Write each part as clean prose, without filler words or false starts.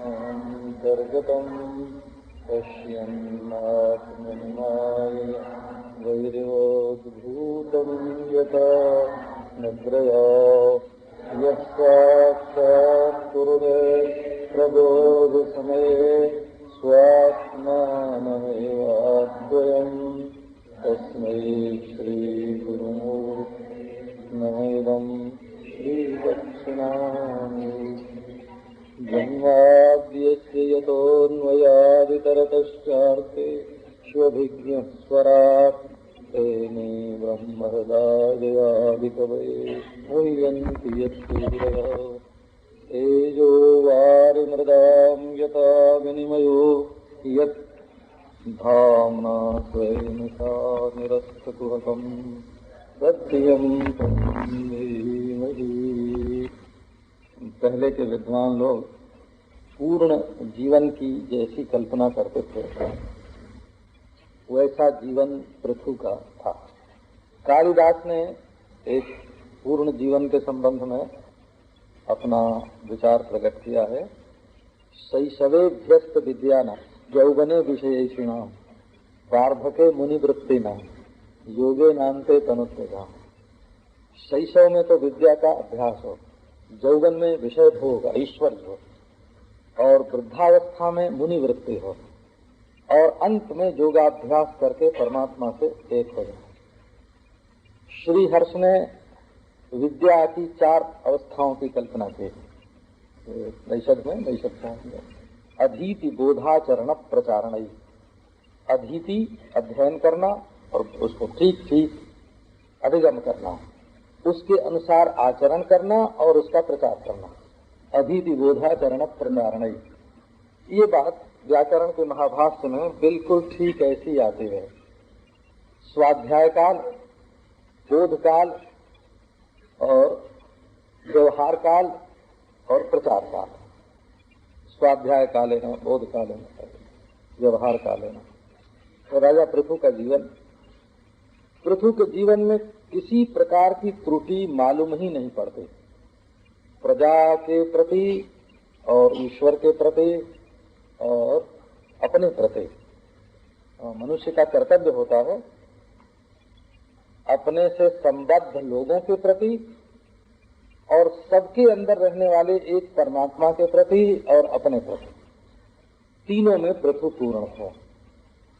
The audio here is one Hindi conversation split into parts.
अन्तर्गतं पश्यन्नात्मनिमाय वैरोद्भूतं यथा निद्रया यः साक्षात् कुरुते प्रबोधसमये स्वात्मानमेवाद्वयम् तस्मै श्रीगुरुमूर्तये नमः। श्रीदक्षिणामूर्तये ब्रह्माद्यस्य यतोऽन्वयादितरतश्चार्थे स्वभिज्ञस्वराट् तेने ब्रह्महृदाययादिकवये मुह्यन्ति यत्सूरयः तेजो वारिमृदां यथा विनिमयो यत् धाम्ना स्वेन सा निरस्तकुहकं सत्यं धीमहि। पहले के विद्वान लोग पूर्ण जीवन की जैसी कल्पना करते थे वैसा जीवन पृथु का था। कालिदास ने एक पूर्ण जीवन के संबंध में अपना विचार प्रकट किया है। शैशवेभ्यस्त विद्यानां यौवने विषयेषिणां वार्धके मुनिवृत्तिनां योगे नान्ते तनुत्यजाम्। शैशव में तो विद्या का अभ्यास हो, यौवन में विषय भोग ऐश्वर्य हो, और वृद्धावस्था में मुनि वृत्ति हो, और अंत में योगाभ्यास करके परमात्मा से एक हो जाए। श्री हर्ष ने विद्या की 4 अवस्थाओं की कल्पना की। नैषध में अधीति बोधाचरण प्रचारण। अधीति अध्ययन करना और उसको ठीक ठीक अधिगम करना, उसके अनुसार आचरण करना और उसका प्रचार करना। अधीति बोधाचरण प्रचारण, ये बात व्याकरण के महाभाष्य में बिल्कुल ठीक ऐसी आती है। स्वाध्याय काल, बोध काल और व्यवहार काल और प्रचार काल। स्वाध्याय कालेन, बोध कालेन, व्यवहार कालेन। तो राजा पृथु का जीवन, पृथु के जीवन में किसी प्रकार की त्रुटि मालूम ही नहीं पड़ती। प्रजा के प्रति और ईश्वर के प्रति और अपने प्रति मनुष्य का कर्तव्य होता है अपने से संबद्ध लोगों के प्रति और सबके अंदर रहने वाले एक परमात्मा के प्रति और अपने प्रति, तीनों में पृथु पूर्ण है।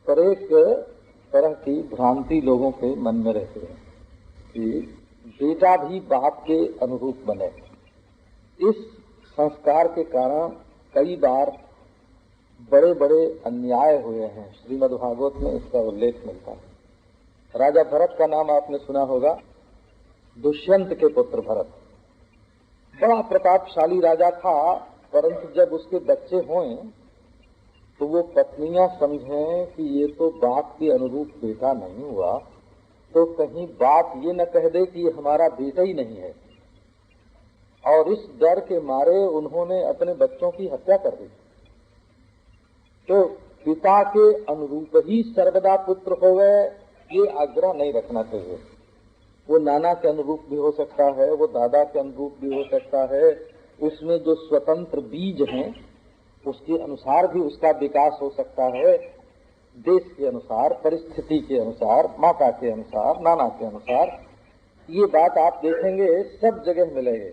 पर एक तरह की भ्रांति लोगों के मन में रहती है कि बेटा भी बाप के अनुरूप बने। इस संस्कार के कारण कई बार बड़े बड़े अन्याय हुए हैं। श्रीमद्भागवत में इसका उल्लेख मिलता है। राजा भरत का नाम आपने सुना होगा। दुष्यंत के पुत्र भरत बड़ा प्रतापशाली राजा था, परंतु जब उसके बच्चे हुए तो वो पत्नियां समझें कि ये तो बाप के अनुरूप बेटा नहीं हुआ, तो कहीं बाप ये न कह दे कि ये हमारा बेटा ही नहीं है, और इस डर के मारे उन्होंने अपने बच्चों की हत्या कर दी। तो पिता के अनुरूप ही सर्वदा पुत्र हो गए, ये आग्रह नहीं रखना चाहिए। वो नाना के अनुरूप भी हो सकता है, वो दादा के अनुरूप भी हो सकता है। उसमें जो स्वतंत्र बीज हैं उसके अनुसार भी उसका विकास हो सकता है। देश के अनुसार, परिस्थिति के अनुसार, माता के अनुसार, नाना के अनुसार, ये बात आप देखेंगे सब जगह मिलेगी।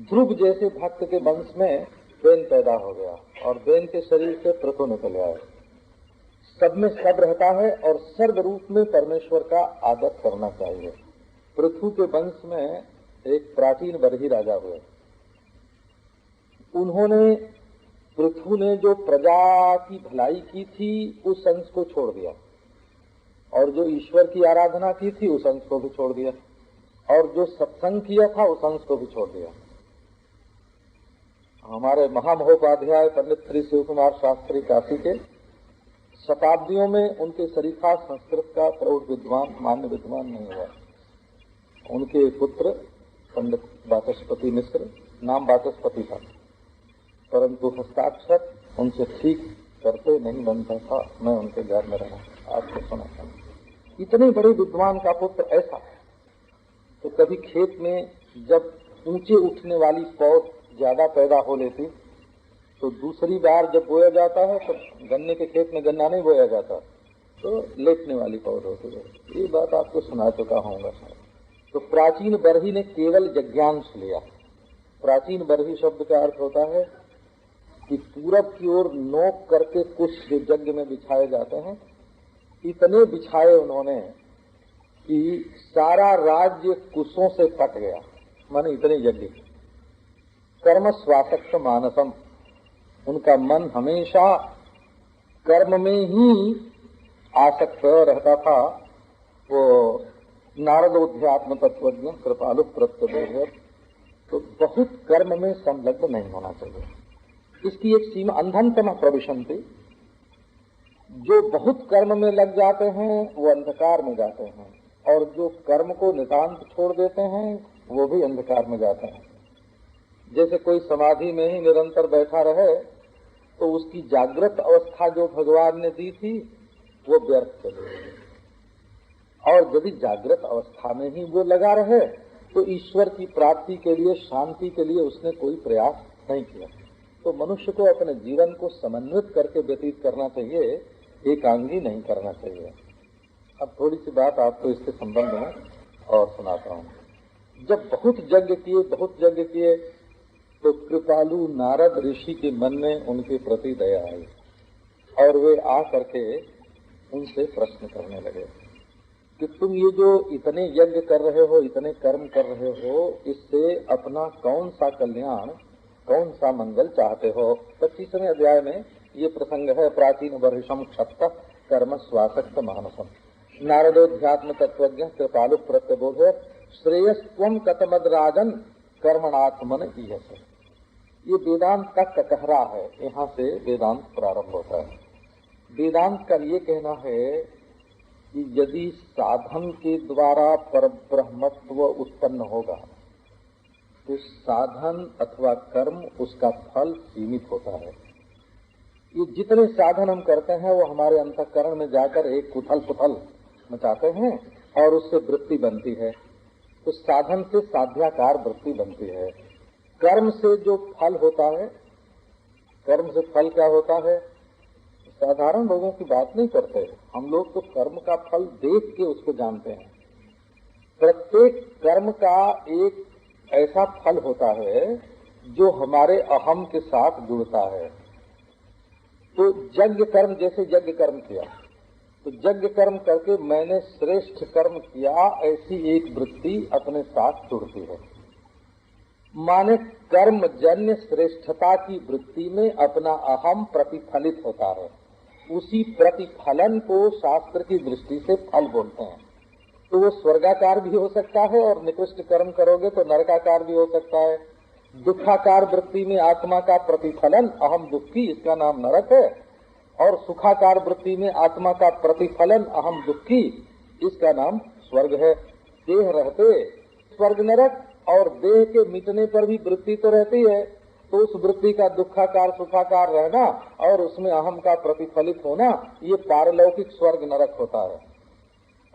ध्रुव जैसे भक्त के वंश में बेन पैदा हो गया और बेन के शरीर से पृथु निकल आए। सब में सब रहता है और सर्व रूप में परमेश्वर का आदर करना चाहिए। पृथु के वंश में एक प्राचीन बरही राजा हुए। उन्होंने, पृथु ने जो प्रजा की भलाई की थी उस अंश को छोड़ दिया, और जो ईश्वर की आराधना की थी उस अंश को भी छोड़ दिया, और जो सत्संग किया था उस अंश को भी छोड़ दिया। हमारे महामहोपाध्याय पंडित श्री शिव कुमार शास्त्री काशी के शताब्दियों में उनके शरीफा संस्कृत का प्रौढ़ विद्वान, मान्य विद्वान नहीं हुआ। उनके पुत्र पंडित वाचस्पति मिश्र, नाम वाचस्पति था, परंतु हस्ताक्षर उनसे ठीक करते नहीं बनता था। मैं उनके घर में रहा, आपको सुना था। इतने बड़े विद्वान का पुत्र ऐसा। तो कभी खेत में जब ऊंचे उठने वाली पौध ज्यादा पैदा हो लेती तो दूसरी बार जब बोया जाता है तो गन्ने के खेत में गन्ना नहीं बोया जाता, तो लेटने वाली पौध होती है। ये बात आपको सुना चुका होगा। तो प्राचीन बरही ने केवल यज्ञांश लिया। प्राचीन बरही शब्द का अर्थ होता है कि पूरब की ओर नोक करके कुछ जो यज्ञ में बिछाए जाते हैं, इतने बिछाए उन्होंने कि सारा राज्य कुशों से कट गया, माने इतने यज्ञ। कर्म स्वासक्त मानसम, उनका मन हमेशा कर्म में ही आसक्त रहता था। वो नारदोध्यात्म तत्वज्ञ कृपालु प्रत्यबोध, तो बहुत कर्म में संलग्न नहीं होना चाहिए। इसकी एक सीमा अंधनतम प्रविशन्ति, जो बहुत कर्म में लग जाते हैं वो अंधकार में जाते हैं, और जो कर्म को नितांत छोड़ देते हैं वो भी अंधकार में जाते हैं। जैसे कोई समाधि में ही निरंतर बैठा रहे तो उसकी जागृत अवस्था जो भगवान ने दी थी वो व्यर्थ चली गई, और यदि जागृत अवस्था में ही वो लगा रहे तो ईश्वर की प्राप्ति के लिए, शांति के लिए उसने कोई प्रयास नहीं किया। तो मनुष्य को अपने जीवन को समन्वित करके व्यतीत करना चाहिए, एकांगी नहीं करना चाहिए। अब थोड़ी सी बात आपको इसके संबंध में और सुनाता हूँ। जब बहुत यज्ञ किए तो कृपालु नारद ऋषि के मन में उनके प्रति दया आई, और वे आ करके उनसे प्रश्न करने लगे कि तुम ये जो इतने यज्ञ कर रहे हो, इतने कर्म कर रहे हो, इससे अपना कौन सा कल्याण, कौन सा मंगल चाहते हो। 25वें अध्याय में ये प्रसंग है। प्राचीन वर्षम क्षत्त कर्म स्वासक्त मानसम नारदोध्यात्म तत्वज्ञ कृपालु प्रत्यबोध श्रेयस्त्वम कतमद राजन कर्मणात्मन ईयस। ये वेदांत का कटहरा है, यहाँ से वेदांत प्रारंभ होता है। वेदांत का ये कहना है कि यदि साधन के द्वारा परब्रह्मत्व उत्पन्न होगा तो साधन अथवा कर्म उसका फल सीमित होता है। ये जितने साधन हम करते हैं वो हमारे अंतःकरण में जाकर एक उथल पुथल मचाते हैं और उससे वृत्ति बनती है। तो साधन से साध्याकार वृत्ति बनती है। कर्म से जो फल होता है, कर्म से फल क्या होता है, साधारण लोगों की बात नहीं करते। हम लोग तो कर्म का फल देख के उसको जानते हैं। प्रत्येक कर्म का एक ऐसा फल होता है जो हमारे अहम के साथ जुड़ता है। तो यज्ञ कर्म, जैसे यज्ञ कर्म किया तो यज्ञ कर्म करके मैंने श्रेष्ठ कर्म किया, ऐसी एक वृत्ति अपने साथ जुड़ती है। माने कर्म जन्य श्रेष्ठता की वृत्ति में अपना अहम प्रतिफलित होता है। उसी प्रतिफलन को शास्त्र की दृष्टि से फल बोलते हैं। तो वो स्वर्गाकार भी हो सकता है और निकृष्ट कर्म करोगे तो नरकाकार भी हो सकता है। दुखाकार वृत्ति में आत्मा का प्रतिफलन अहम दुखी, इसका नाम नरक है, और सुखाकार वृत्ति में आत्मा का प्रतिफलन अहम दुखी, इसका नाम स्वर्ग है। देह रहते स्वर्ग नरक और देह के मिटने पर भी वृत्ति तो रहती है, तो उस वृत्ति का दुखाकार सुखाकार रहना और उसमें अहम का प्रतिफलित होना, ये पारलौकिक स्वर्ग नरक होता है।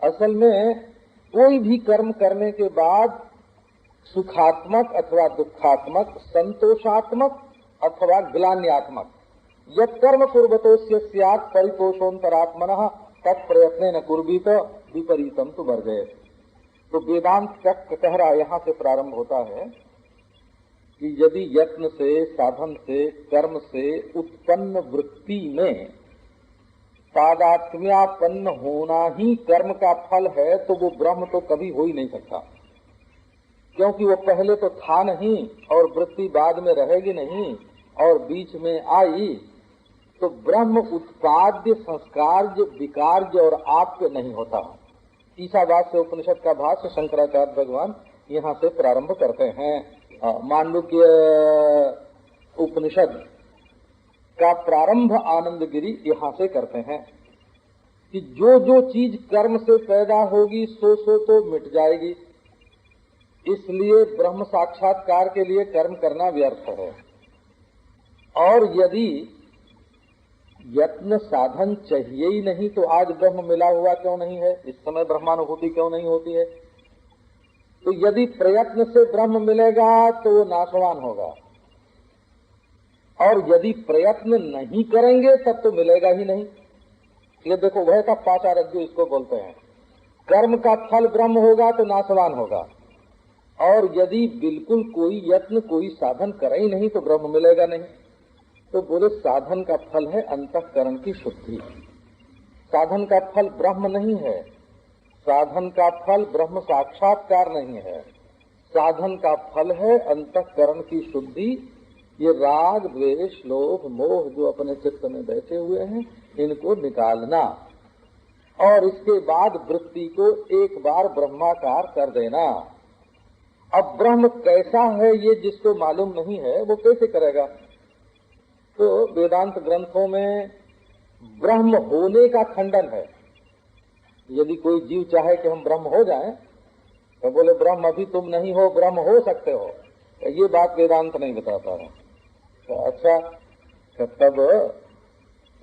असल में कोई भी कर्म करने के बाद सुखात्मक अथवा दुखात्मक, संतोषात्मक अथवा ग्लान्यात्मक, यत् कर्म कुर्वतोस्य स्यात् परितोषोन्तरात्मनः तत्प्रयत्नेन कुर्वीत विपरीतम तु वर्जय। तो वेदांत का कटहरा यहाँ से प्रारंभ होता है कि यदि यत्न से, साधन से, कर्म से उत्पन्न वृत्ति में तादात्म्यापन्न होना ही कर्म का फल है, तो वो ब्रह्म तो कभी हो ही नहीं सकता, क्योंकि वो पहले तो था नहीं और वृत्ति बाद में रहेगी नहीं और बीच में आई। तो ब्रह्म उत्पाद्य, संस्कारज, विकारज और आप्य नहीं होता। ईसावास से उपनिषद का भाष्य शंकराचार्य भगवान यहाँ से प्रारंभ करते हैं। मांडुक्य उपनिषद का प्रारंभ आनंद गिरी यहाँ से करते हैं कि जो जो चीज कर्म से पैदा होगी सो सो तो मिट जाएगी। इसलिए ब्रह्म साक्षात्कार के लिए कर्म करना व्यर्थ है। और यदि यत्न साधन चाहिए ही नहीं तो आज ब्रह्म मिला हुआ क्यों नहीं है, इस समय ब्रह्मानुभूति क्यों नहीं होती है। तो यदि प्रयत्न से ब्रह्म मिलेगा तो वो नाशवान होगा, और यदि प्रयत्न नहीं करेंगे तब तो मिलेगा ही नहीं। ये देखो वह का पाचारज्ञ इसको बोलते हैं। कर्म का फल ब्रह्म होगा तो नाशवान होगा, और यदि बिल्कुल कोई यत्न कोई साधन करे ही नहीं तो ब्रह्म मिलेगा नहीं। तो बोले साधन का फल है अंतःकरण की शुद्धि, साधन का फल ब्रह्म नहीं है, साधन का फल ब्रह्म साक्षात्कार नहीं है, साधन का फल है अंतःकरण की शुद्धि। ये राग द्वेष लोभ मोह जो अपने चित्त में बैठे हुए हैं इनको निकालना, और इसके बाद वृत्ति को एक बार ब्रह्माकार कर देना। अब ब्रह्म कैसा है ये जिसको मालूम नहीं है वो कैसे करेगा? तो वेदांत ग्रंथों में ब्रह्म होने का खंडन है। यदि कोई जीव चाहे कि हम ब्रह्म हो जाएं, तो बोले ब्रह्म अभी तुम नहीं हो, ब्रह्म हो सकते हो, तो ये बात वेदांत नहीं बताता है। तो अच्छा, तो तब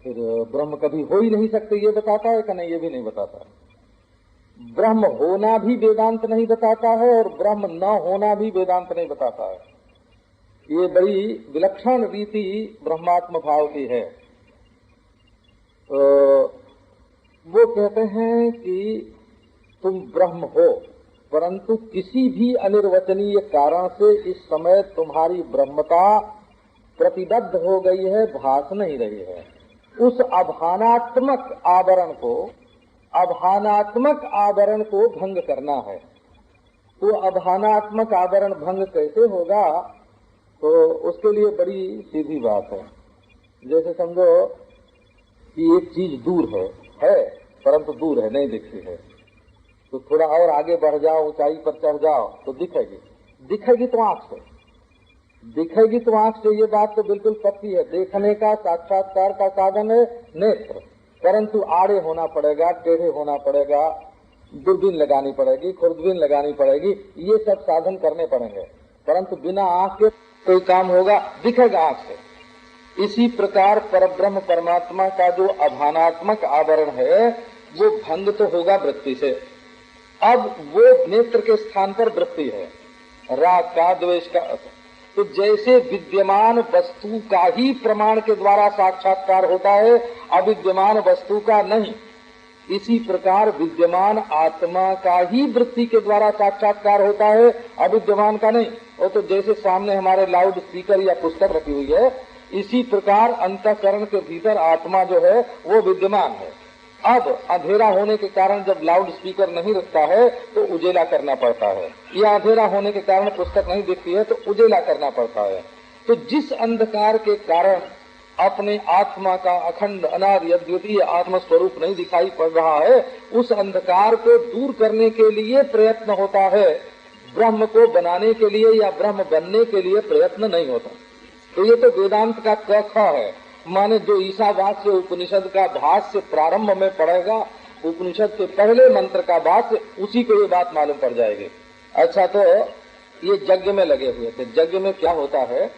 फिर ब्रह्म कभी हो ही नहीं सकते ये बताता है कि नहीं? ये भी नहीं बताता। ब्रह्म होना भी वेदांत नहीं बताता है और ब्रह्म न होना भी वेदांत नहीं बताता है। ये बड़ी विलक्षण रीति ब्रह्मात्म भाव की है। तो वो कहते हैं कि तुम ब्रह्म हो, परंतु किसी भी अनिर्वचनीय कारण से इस समय तुम्हारी ब्रह्मता प्रतिबद्ध हो गई है, भास नहीं रही है। उस अभानात्मक आवरण को भंग करना है। तो अभानात्मक आवरण भंग कैसे होगा? तो उसके लिए बड़ी सीधी बात है। जैसे समझो कि एक चीज दूर है परंतु दूर है, नहीं दिखती है। तो थोड़ा और आगे बढ़ जाओ, ऊंचाई पर चढ़ जाओ तो दिखेगी तो आंख से, दिखेगी तो आंख से, ये बात तो बिल्कुल पक्की है। देखने का साक्षात्कार का साधन है नेत्र, परंतु आड़े होना पड़ेगा, टेढ़े होना पड़ेगा, दूरबीन लगानी पड़ेगी, खुर्दबीन लगानी पड़ेगी, ये सब साधन करने पड़ेंगे, परंतु बिना आंख के कोई काम होगा? दिखेगा आंख से। इसी प्रकार परब्रह्म परमात्मा का जो अभानात्मक आवरण है वो भंग तो होगा वृत्ति से। अब वो नेत्र के स्थान पर वृत्ति है, राग का, द्वेष का। तो जैसे विद्यमान वस्तु का ही प्रमाण के द्वारा साक्षात्कार होता है, अविद्यमान वस्तु का नहीं, इसी प्रकार विद्यमान आत्मा का ही वृत्ति के द्वारा साक्षात्कार होता है, अविद्यमान का नहीं। वो तो जैसे सामने हमारे लाउड स्पीकर या पुस्तक रखी हुई है, इसी प्रकार अंतःकरण के भीतर आत्मा जो है वो विद्यमान है। अब अंधेरा होने के कारण जब लाउड स्पीकर नहीं रखता है तो उजेला करना पड़ता है, या अंधेरा होने के कारण पुस्तक नहीं दिखती है तो उजेला करना पड़ता है। तो जिस अंधकार के कारण अपने आत्मा का अखंड अनादि अद्वितीय आत्म स्वरूप नहीं दिखाई पड़ रहा है, उस अंधकार को दूर करने के लिए प्रयत्न होता है, ब्रह्म को बनाने के लिए या ब्रह्म बनने के लिए प्रयत्न नहीं होता। तो ये तो वेदांत का कथा है, माने जो ईसावास्य उपनिषद का भाष्य प्रारंभ में पढ़ेगा, उपनिषद के पहले मंत्र का भाष्य, उसी को ये बात मालूम पड़ जाएगी। अच्छा, तो ये यज्ञ में लगे हुए थे। यज्ञ में क्या होता है?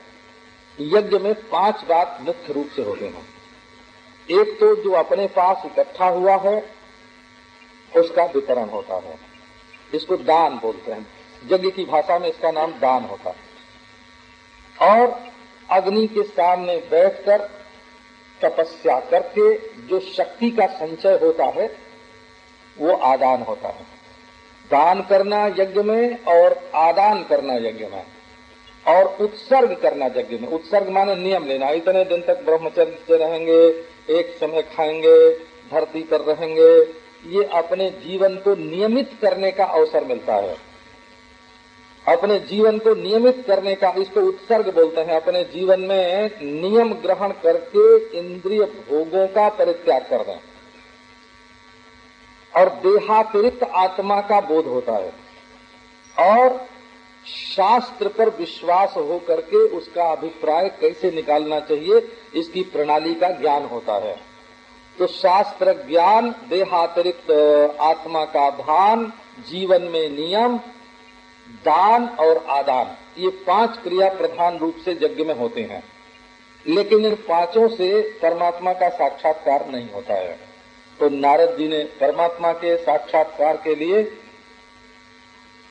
यज्ञ में 5 बात मुख्य रूप से होते हैं। एक तो जो अपने पास इकट्ठा हुआ है उसका वितरण होता है, इसको दान बोलते हैं। यज्ञ की भाषा में इसका नाम दान होता है। और अग्नि के सामने बैठकर तपस्या करके जो शक्ति का संचय होता है वो आदान होता है। दान करना यज्ञ में और आदान करना यज्ञ में, और उत्सर्ग करना यज्ञ में। उत्सर्ग माने नियम लेना, इतने दिन तक ब्रह्मचर्य से रहेंगे, एक समय खाएंगे, धरती पर रहेंगे, ये अपने जीवन को नियमित करने का अवसर मिलता है। अपने जीवन को नियमित करने का, इसको उत्सर्ग बोलते हैं। अपने जीवन में नियम ग्रहण करके इंद्रिय भोगों का परित्याग कर दें, और देहातिरिक्त आत्मा का बोध होता है, और शास्त्र पर विश्वास हो करके उसका अभिप्राय कैसे निकालना चाहिए इसकी प्रणाली का ज्ञान होता है। तो शास्त्र ज्ञान, देहातिरिक्त आत्मा का भान, जीवन में नियम, दान और आदान, ये 5 क्रिया प्रधान रूप से यज्ञ में होते हैं। लेकिन इन 5 से परमात्मा का साक्षात्कार नहीं होता है। तो नारद जी ने परमात्मा के साक्षात्कार के लिए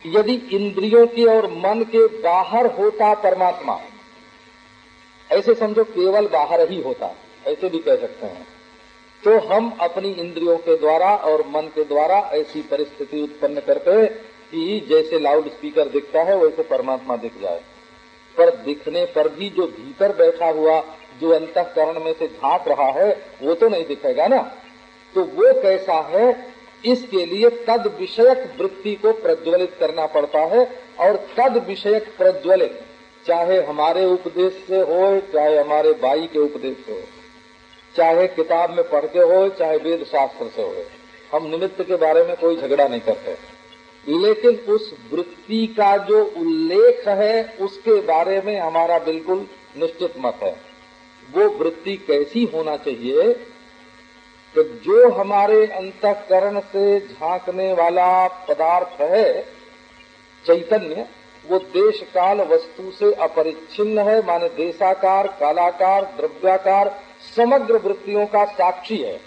यदि इंद्रियों के और मन के बाहर होता परमात्मा, ऐसे समझो केवल बाहर ही होता, ऐसे भी कह सकते हैं। तो हम अपनी इंद्रियों के द्वारा और मन के द्वारा ऐसी परिस्थिति उत्पन्न करके कि जैसे लाउड स्पीकर दिखता है वैसे परमात्मा दिख जाए, पर दिखने पर भी जो भीतर बैठा हुआ, जो अंतःकरण में से झांक रहा है, वो तो नहीं दिखेगा ना। तो वो कैसा है, इसके लिए तद विषयक वृत्ति को प्रज्वलित करना पड़ता है। और तद विषयक प्रज्वलित चाहे हमारे उपदेश से हो, चाहे हमारे भाई के उपदेश से हो, चाहे किताब में पढ़ के हो, चाहे वेद शास्त्र से हो, हम निमित्त के बारे में कोई झगड़ा नहीं करते, लेकिन उस वृत्ति का जो उल्लेख है उसके बारे में हमारा बिल्कुल निश्चित मत है। वो वृत्ति कैसी होना चाहिए कि जो हमारे अंतःकरण से झांकने वाला पदार्थ है, चैतन्य, वो देश काल वस्तु से अपरिच्छिन्न है, माने देशाकार, कालाकार, द्रव्याकार समग्र वृत्तियों का साक्षी है।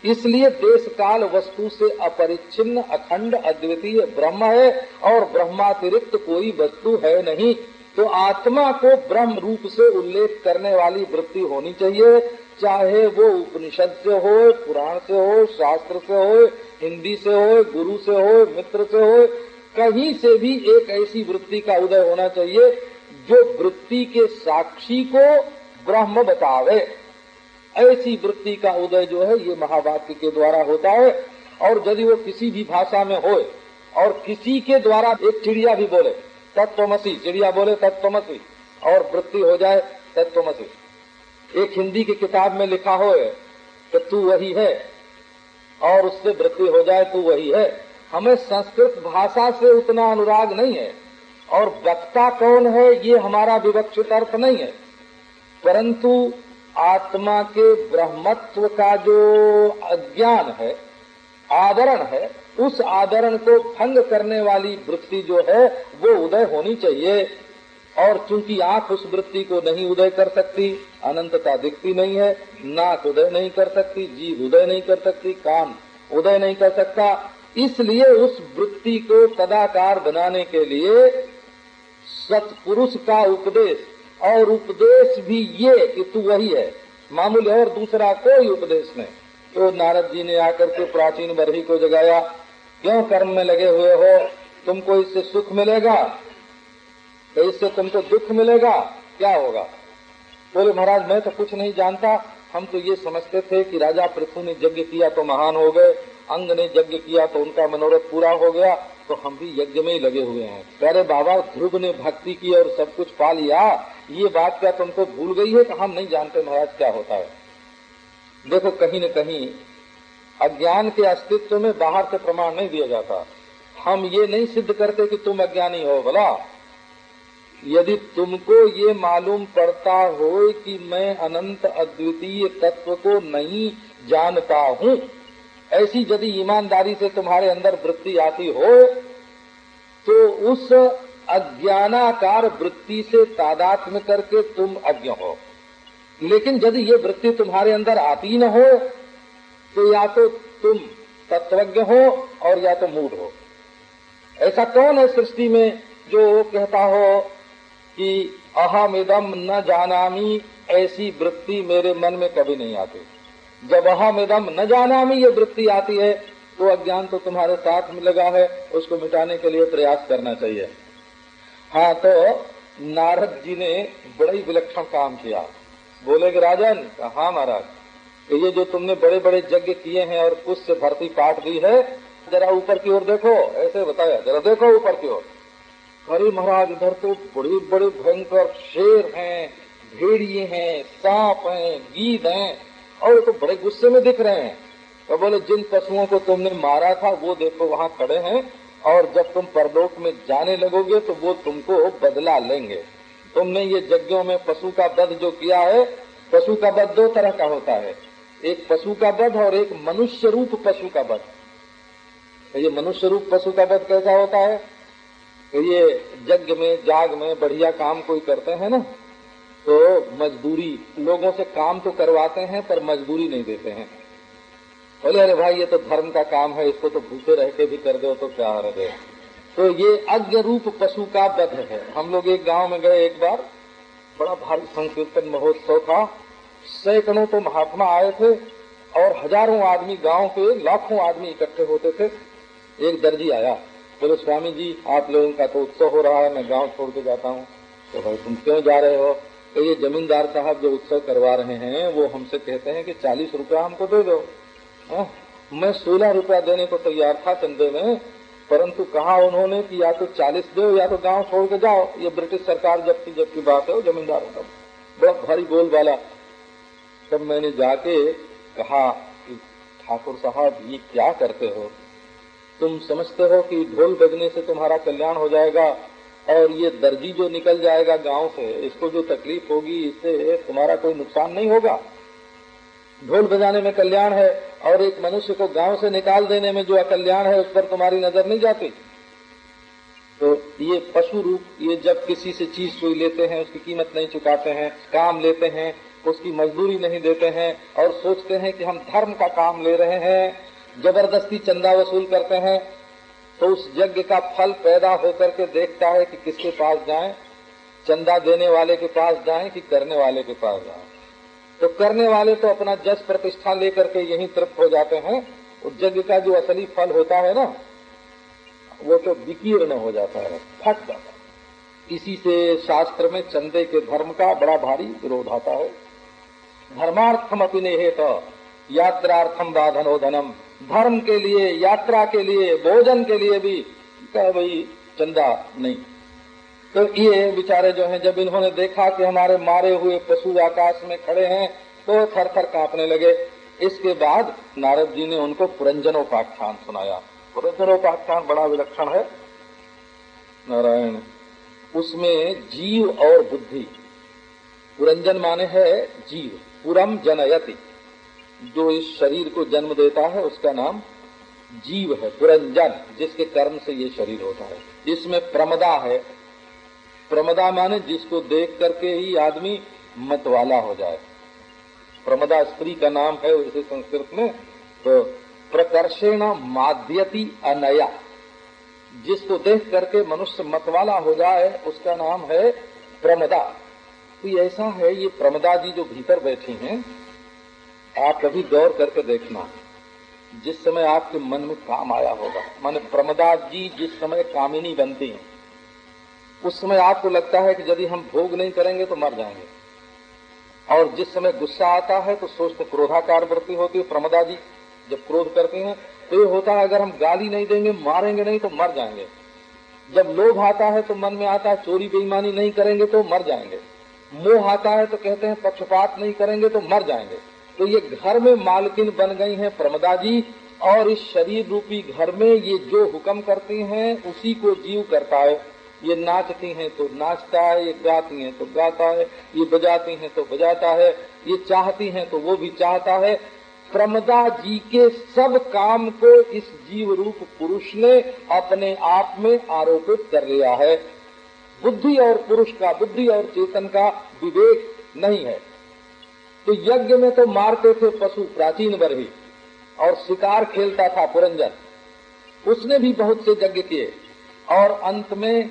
इसलिए देश काल वस्तु से अपरिच्छिन्न अखंड अद्वितीय ब्रह्म है और ब्रह्मातिरिक्त कोई वस्तु है नहीं। तो आत्मा को ब्रह्म रूप से उल्लेख करने वाली वृत्ति होनी चाहिए, चाहे वो उपनिषद से हो, पुराण से हो, शास्त्र से हो, हिंदी से हो, गुरु से हो, मित्र से हो, कहीं से भी एक ऐसी वृत्ति का उदय होना चाहिए जो वृत्ति के साक्षी को ब्रह्म बतावे। ऐसी वृत्ति का उदय जो है ये महावाक्य के द्वारा होता है। और यदि वो किसी भी भाषा में हो और किसी के द्वारा एक चिड़िया भी बोले तत्वमसी, चिड़िया बोले तत्वमसी और वृत्ति हो जाए तत्वमसी, एक हिंदी की किताब में लिखा हो कि तू वही है और उससे वृत्ति हो जाए तू वही है। हमें संस्कृत भाषा से उतना अनुराग नहीं है और वक्ता कौन है ये हमारा विवक्षित अर्थ नहीं है, परंतु आत्मा के ब्रह्मत्व का जो अज्ञान है, आवरण है, उस आवरण को भंग करने वाली वृत्ति जो है वो उदय होनी चाहिए। और चूंकि आंख उस वृत्ति को नहीं उदय कर सकती, अनंतता दिखती नहीं है, नाक उदय नहीं कर सकती, जीभ उदय नहीं कर सकती, कान उदय नहीं कर सकता, इसलिए उस वृत्ति को तदाकार बनाने के लिए सत्पुरुष का उपदेश, और उपदेश भी ये कि तू वही है, मामूली और दूसरा कोई उपदेश नहीं। तो नारद जी ने आकर के प्राचीन बरही को जगाया, क्यों कर्म में लगे हुए हो, तुमको इससे सुख मिलेगा, तो इससे तुमको दुख मिलेगा, क्या होगा? बोले महाराज मैं तो कुछ नहीं जानता, हम तो ये समझते थे कि राजा पृथु ने यज्ञ किया तो महान हो गए, अंग ने यज्ञ किया तो उनका मनोरथ पूरा हो गया, तो हम भी यज्ञ में ही लगे हुए हैं। अरे बाबा, ध्रुव ने भक्ति की और सब कुछ पा लिया, ये बात क्या तुमको भूल गई है? तो हम नहीं जानते महाराज क्या होता है। देखो कहीं न कहीं अज्ञान के अस्तित्व में बाहर से प्रमाण नहीं दिया जाता। हम ये नहीं सिद्ध करते कि तुम अज्ञानी हो। भला यदि तुमको ये मालूम पड़ता हो कि मैं अनंत अद्वितीय तत्व को नहीं जानता हूँ, ऐसी यदि ईमानदारी से तुम्हारे अंदर वृत्ति आती हो तो उस अज्ञानाकार वृत्ति से तादात्म्य करके तुम अज्ञ हो। लेकिन यदि ये वृत्ति तुम्हारे अंदर आती न हो तो या तो तुम तत्वज्ञ हो और या तो मूढ़ हो। ऐसा कौन है सृष्टि में जो कहता हो कि अहमिदम न जानामी, ऐसी वृत्ति मेरे मन में कभी नहीं आती। जब अहमिदम न जानामी ये वृत्ति आती है तो अज्ञान तो तुम्हारे साथ में लगा है, उसको मिटाने के लिए प्रयास करना चाहिए। हाँ, तो नारद जी ने बड़ा ही विलक्षण काम किया। बोले कि राजन, हाँ महाराज, ये जो तुमने बड़े बड़े यज्ञ किए हैं और कुछ से भर्ती काट दी है, जरा ऊपर की ओर देखो। ऐसे बताया, जरा देखो ऊपर की ओर। अरे महाराज, इधर तो बड़े बड़े भयंकर शेर हैं, भेड़िए हैं, सांप हैं, गीद हैं, और तो बड़े गुस्से में दिख रहे हैं। तो बोले जिन पशुओं को तुमने मारा था वो देखो वहाँ खड़े हैं, और जब तुम परलोक में जाने लगोगे तो वो तुमको बदला लेंगे। तुमने ये यज्ञों में पशु का वध जो किया है, पशु का वध दो तरह का होता है, एक पशु का वध और एक मनुष्य रूप पशु का वध। तो ये मनुष्य रूप पशु का वध कैसा होता है? तो ये यज्ञ में जाग में बढ़िया काम कोई करते हैं ना, तो मजदूरी, लोगों से काम तो करवाते हैं पर मजदूरी नहीं देते हैं। बोले अरे भाई ये तो धर्म का काम है, इसको तो भूखे रह के भी कर दो तो क्या रहे। तो ये अज्ञ रूप पशु का वध है। हम लोग एक गांव में गए एक बार, बड़ा भारी संकीर्तन महोत्सव था। सैकड़ों तो महात्मा आए थे और हजारों आदमी, गांव के लाखों आदमी इकट्ठे होते थे। एक दर्जी आया, बोले स्वामी जी आप लोगों का तो उत्सव हो रहा है, मैं गांव छोड़ के जाता हूँ। तो भाई तुम क्यों जा रहे हो? तो ये जमींदार साहब जो उत्सव करवा रहे हैं वो हमसे कहते हैं कि 40 रुपया हमको दे दो। मैं 16 रुपया देने को तैयार था चंदे में, परंतु कहा उन्होंने कि या तो 40 दो या तो गांव छोड़ के जाओ। ये ब्रिटिश सरकार जबकि बात है, वो जमींदारों का बड़ा भारी बोल वाला। तब मैंने जाके कहा कि ठाकुर साहब ये क्या करते हो? तुम समझते हो कि ढोल बजने से तुम्हारा कल्याण हो जाएगा और ये दर्जी जो निकल जाएगा गांव से, इसको जो तकलीफ होगी इससे तुम्हारा कोई नुकसान नहीं होगा। ढोल बजाने में कल्याण है और एक मनुष्य को गांव से निकाल देने में जो अकल्याण है उस पर तुम्हारी नजर नहीं जाती। तो ये पशु रूप, ये जब किसी से चीज कोई लेते हैं उसकी कीमत नहीं चुकाते हैं, काम लेते हैं उसकी मजदूरी नहीं देते हैं और सोचते हैं कि हम धर्म का काम ले रहे हैं, जबरदस्ती चंदा वसूल करते हैं, तो उस यज्ञ का फल पैदा होकर के देखता है कि किसके पास जाएं, चंदा देने वाले के पास जाएं कि करने वाले के पास जाएं। तो करने वाले तो अपना जस प्रतिष्ठा लेकर के यहीं तृप्त हो जाते हैं। उस यज्ञ का जो असली फल होता है ना, वो तो विकीर्ण हो जाता है, फट जाता है। इसी से शास्त्र में चंदे के धर्म का बड़ा भारी विरोध आता है। धर्मार्थम अपि नेहेत यात्रार्थम बाधनो धनम। धर्म के लिए, यात्रा के लिए, भोजन के लिए भी भाई चंदा नहीं। तो ये बेचारे जो हैं, जब इन्होंने देखा कि हमारे मारे हुए पशु आकाश में खड़े हैं तो थर थर कांपने लगे। इसके बाद नारद जी ने उनको पुरंजनोपाख्यान सुनाया। पुरंजनोपाख्यान बड़ा विलक्षण है नारायण। उसमें जीव और बुद्धि, पुरंजन माने है जीव, पुरम जनयति, जो इस शरीर को जन्म देता है उसका नाम जीव है, पुरंजन, जिसके कर्म से ये शरीर होता है। इसमें प्रमदा है। प्रमदा माने जिसको देख करके ही आदमी मतवाला हो जाए। प्रमदा स्त्री का नाम है वैसे संस्कृत में। तो प्रकर्षेण माध्यति अनया, जिसको देख करके मनुष्य मतवाला हो जाए उसका नाम है प्रमदा। तो ऐसा है, ये प्रमदा जी जो भीतर बैठी हैं, आप कभी गौर करके देखना, जिस समय आपके मन में काम आया होगा, माने प्रमदा जी जिस समय कामिनी बनती हैं उस समय आपको लगता है कि यदि हम भोग नहीं करेंगे तो मर जाएंगे। और जिस समय गुस्सा आता है तो सोचते, क्रोधाकार वृत्ति होती है, प्रमदा जी जब क्रोध करती हैं तो ये होता है अगर हम गाली नहीं देंगे, मारेंगे नहीं तो मर जाएंगे। जब लोभ आता है तो मन में आता है चोरी बेईमानी नहीं करेंगे तो मर जाएंगे। मोह आता है तो कहते हैं पक्षपात नहीं करेंगे तो मर जाएंगे। तो ये घर में मालकिन बन गई हैं प्रमदा जी, और इस शरीर रूपी घर में ये जो हुक्म करती हैं उसी को जीव करता है। ये नाचती हैं तो नाचता है, ये गाती हैं तो गाता है, ये बजाती हैं तो बजाता है, ये चाहती हैं तो वो भी चाहता है। प्रमदा जी के सब काम को इस जीव रूप पुरुष ने अपने आप में आरोपित कर लिया है। बुद्धि और पुरुष का, बुद्धि और चेतन का विवेक नहीं है। तो यज्ञ में तो मारते थे पशु प्राचीन बरही, और शिकार खेलता था पुरंजन, उसने भी बहुत से यज्ञ किए, और अंत में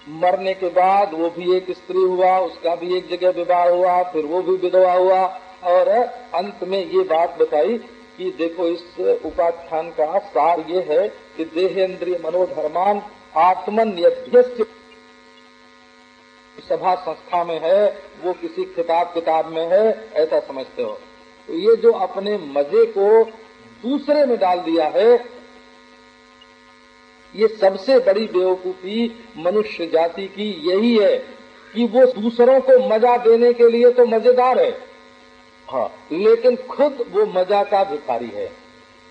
मरने के बाद वो भी एक स्त्री हुआ, उसका भी एक जगह विवाह हुआ, फिर वो भी विधवा हुआ, और अंत में ये बात बताई कि देखो इस उपाख्यान का सार ये है कि देहेंद्रिय मनोधर्मान आत्मन यद्यस्य सभा संस्था में है, वो किसी किताब में है, ऐसा समझते हो। तो ये जो अपने मजे को दूसरे में डाल दिया है, ये सबसे बड़ी बेवकूफी मनुष्य जाति की यही है कि वो दूसरों को मजा देने के लिए तो मजेदार है, हाँ, लेकिन खुद वो मजा का भिखारी है।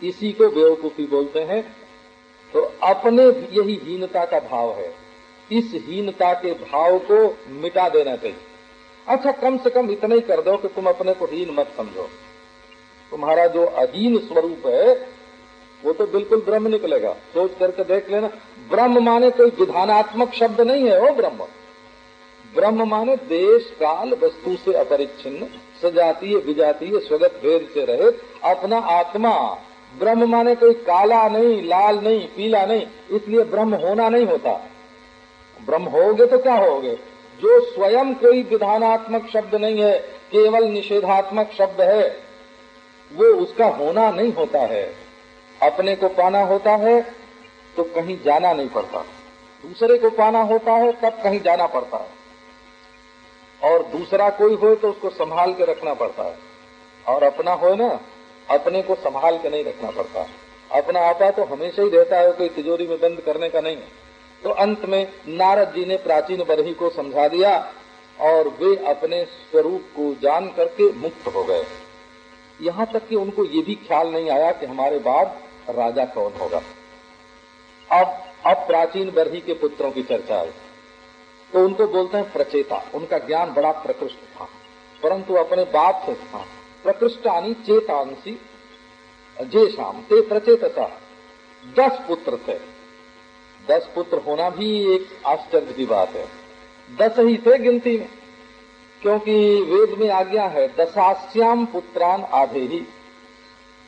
इसी को बेवकूफी बोलते हैं। तो अपने यही हीनता का भाव है। इस हीनता के भाव को मिटा देना चाहिए। अच्छा, कम से कम इतना ही कर दो कि तुम अपने को हीन मत समझो। तुम्हारा जो अहीन स्वरूप है वो तो बिल्कुल ब्रह्म निकलेगा। सोच करके देख लेना। ब्रह्म माने कोई विधानात्मक शब्द नहीं है। वो ब्रह्म, ब्रह्म माने देश काल वस्तु से अपरिच्छिन्न, सजातीय विजातीय स्वगत भेद से रहित अपना आत्मा। ब्रह्म माने कोई काला नहीं, लाल नहीं, पीला नहीं, इसलिए ब्रह्म होना नहीं होता। ब्रह्म होगे तो क्या होगे? जो स्वयं कोई विधानात्मक शब्द नहीं है, केवल निषेधात्मक शब्द है, वो उसका होना नहीं होता है। अपने को पाना होता है तो कहीं जाना नहीं पड़ता, दूसरे को पाना होता है तब कहीं जाना पड़ता है, और दूसरा कोई हो तो उसको संभाल के रखना पड़ता है, और अपना हो ना, अपने को संभाल के नहीं रखना पड़ता। अपना आता तो हमेशा ही रहता है, कोई तिजोरी में बंद करने का नहीं। तो अंत में नारद जी ने प्राचीन बरही को समझा दिया और वे अपने स्वरूप को जान करके मुक्त हो गए। यहाँ तक कि उनको ये भी ख्याल नहीं आया कि हमारे बाद राजा कौन होगा। अब प्राचीन बरही के पुत्रों की चर्चा है, तो उनको बोलते हैं प्रचेता। उनका ज्ञान बड़ा प्रकृष्ट था, परंतु अपने बाप से था। प्रकृष्टानी चेतांसी जेशाम ते प्रचेतसा। 10 पुत्र थे। 10 पुत्र होना भी एक आश्चर्य की बात है। 10 ही थे गिनती में, क्योंकि वेद में आज्ञा है दशास्याम पुत्रान आधेहि।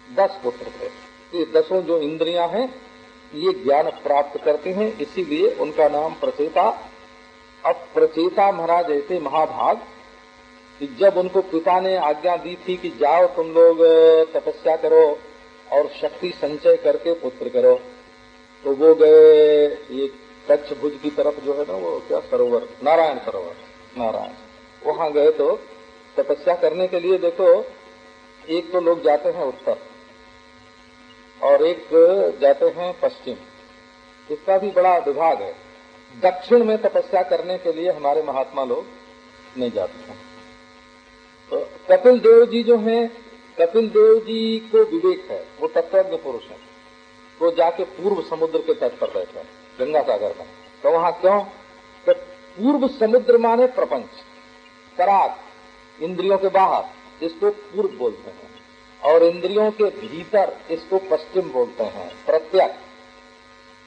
10 पुत्र थे। ये 10 जो इंद्रियां हैं ये ज्ञान प्राप्त करते हैं, इसीलिए उनका नाम प्रचेता। अब प्रचेता महाराज ऐसे महाभाग कि जब उनको पिता ने आज्ञा दी थी कि जाओ तुम लोग तपस्या करो और शक्ति संचय करके पुत्र करो, तो वो गए ये कच्छ भुज की तरफ, जो है ना वो क्या सरोवर, नारायण सरोवर, नारायण, वहां गए तो तपस्या करने के लिए। देखो, एक तो लोग जाते हैं उत्तर और एक जाते हैं पश्चिम, इसका भी बड़ा विभाग है। दक्षिण में तपस्या करने के लिए हमारे महात्मा लोग नहीं जाते हैं। तो कपिल देव जी जो हैं, कपिल देव जी को विवेक है, वो तत्वज्ञ पुरुष हैं, वो जाके पूर्व समुद्र के तट पर बैठे हैं, गंगा सागर में। तो वहां क्यों? तो पूर्व समुद्र माने प्रपंच, पराग, इंद्रियों के बाहर, इसको पूर्व बोलते हैं, और इंद्रियों के भीतर इसको पश्चिम बोलते हैं, प्रत्यक्ष,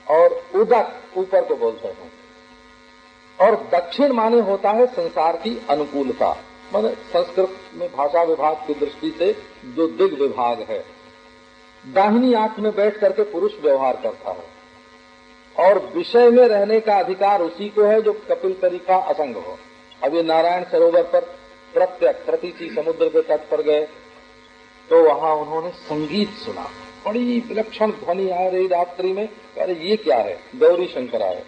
और उदक ऊपर को बोलते हैं। और दक्षिण माने होता है संसार की अनुकूलता, माने संस्कृत में भाषा विभाग की दृष्टि से जो दिग विभाग है, दाहिनी आंख में बैठ करके पुरुष व्यवहार करता है, और विषय में रहने का अधिकार उसी को है जो कपिल तरीका असंग हो। अब ये नारायण सरोवर पर प्रत्यक्ष प्रतीची समुद्र के तट पर गए तो वहां उन्होंने संगीत सुना, बड़ी विलक्षण ध्वनि आ रही रात्रि में। अरे ये क्या है? गौरी शंकर आए।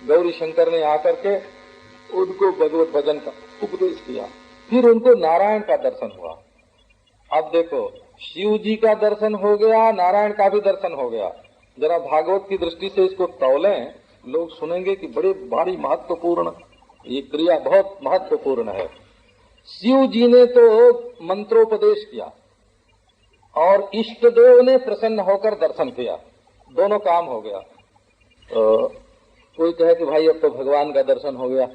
गौरी शंकर ने आकर के उनको भगवत भजन का उपदेश किया, फिर उनको नारायण का दर्शन हुआ। अब देखो, शिव जी का दर्शन हो गया, नारायण का भी दर्शन हो गया। जरा भागवत की दृष्टि से इसको तौलें, लोग सुनेंगे कि बड़े भारी महत्वपूर्ण ये क्रिया, बहुत महत्वपूर्ण है। शिव जी ने तो मंत्रोपदेश किया और इष्ट देव ने प्रसन्न होकर दर्शन किया, दोनों काम हो गया। कोई कहे कि भाई अब तो भगवान का दर्शन हो गया।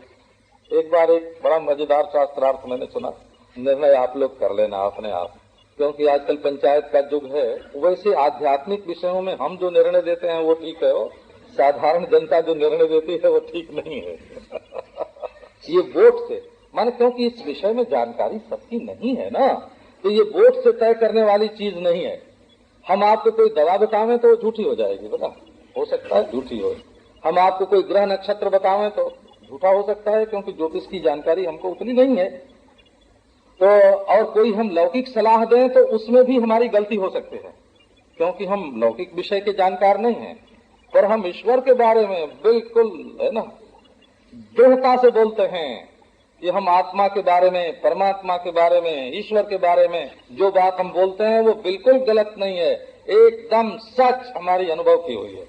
एक बार एक बड़ा मजेदार शास्त्रार्थ मैंने सुना, निर्णय आप लोग कर लेना अपने आप, क्योंकि आजकल पंचायत का युग है। वैसे आध्यात्मिक विषयों में हम जो निर्णय देते हैं वो ठीक है, वो साधारण जनता जो निर्णय देती है वो ठीक नहीं है। ये वोट से माने, क्योंकि इस विषय में जानकारी सबकी नहीं है ना, तो ये वोट से तय करने वाली चीज नहीं है। हम आपको कोई दवा बतावें तो झूठी हो जाएगी, बता, हो सकता है झूठी हो। हम आपको कोई ग्रह नक्षत्र बतावें तो झूठा हो सकता है, क्योंकि ज्योतिष की जानकारी हमको उतनी नहीं है। तो और कोई हम लौकिक सलाह दें तो उसमें भी हमारी गलती हो सकती है, क्योंकि हम लौकिक विषय के जानकार नहीं हैं। पर हम ईश्वर के बारे में बिल्कुल, है ना, दृढ़ता से बोलते हैं कि हम आत्मा के बारे में, परमात्मा के बारे में, ईश्वर के बारे में जो बात हम बोलते हैं वो बिल्कुल गलत नहीं है, एकदम सच हमारी अनुभव की हुई है।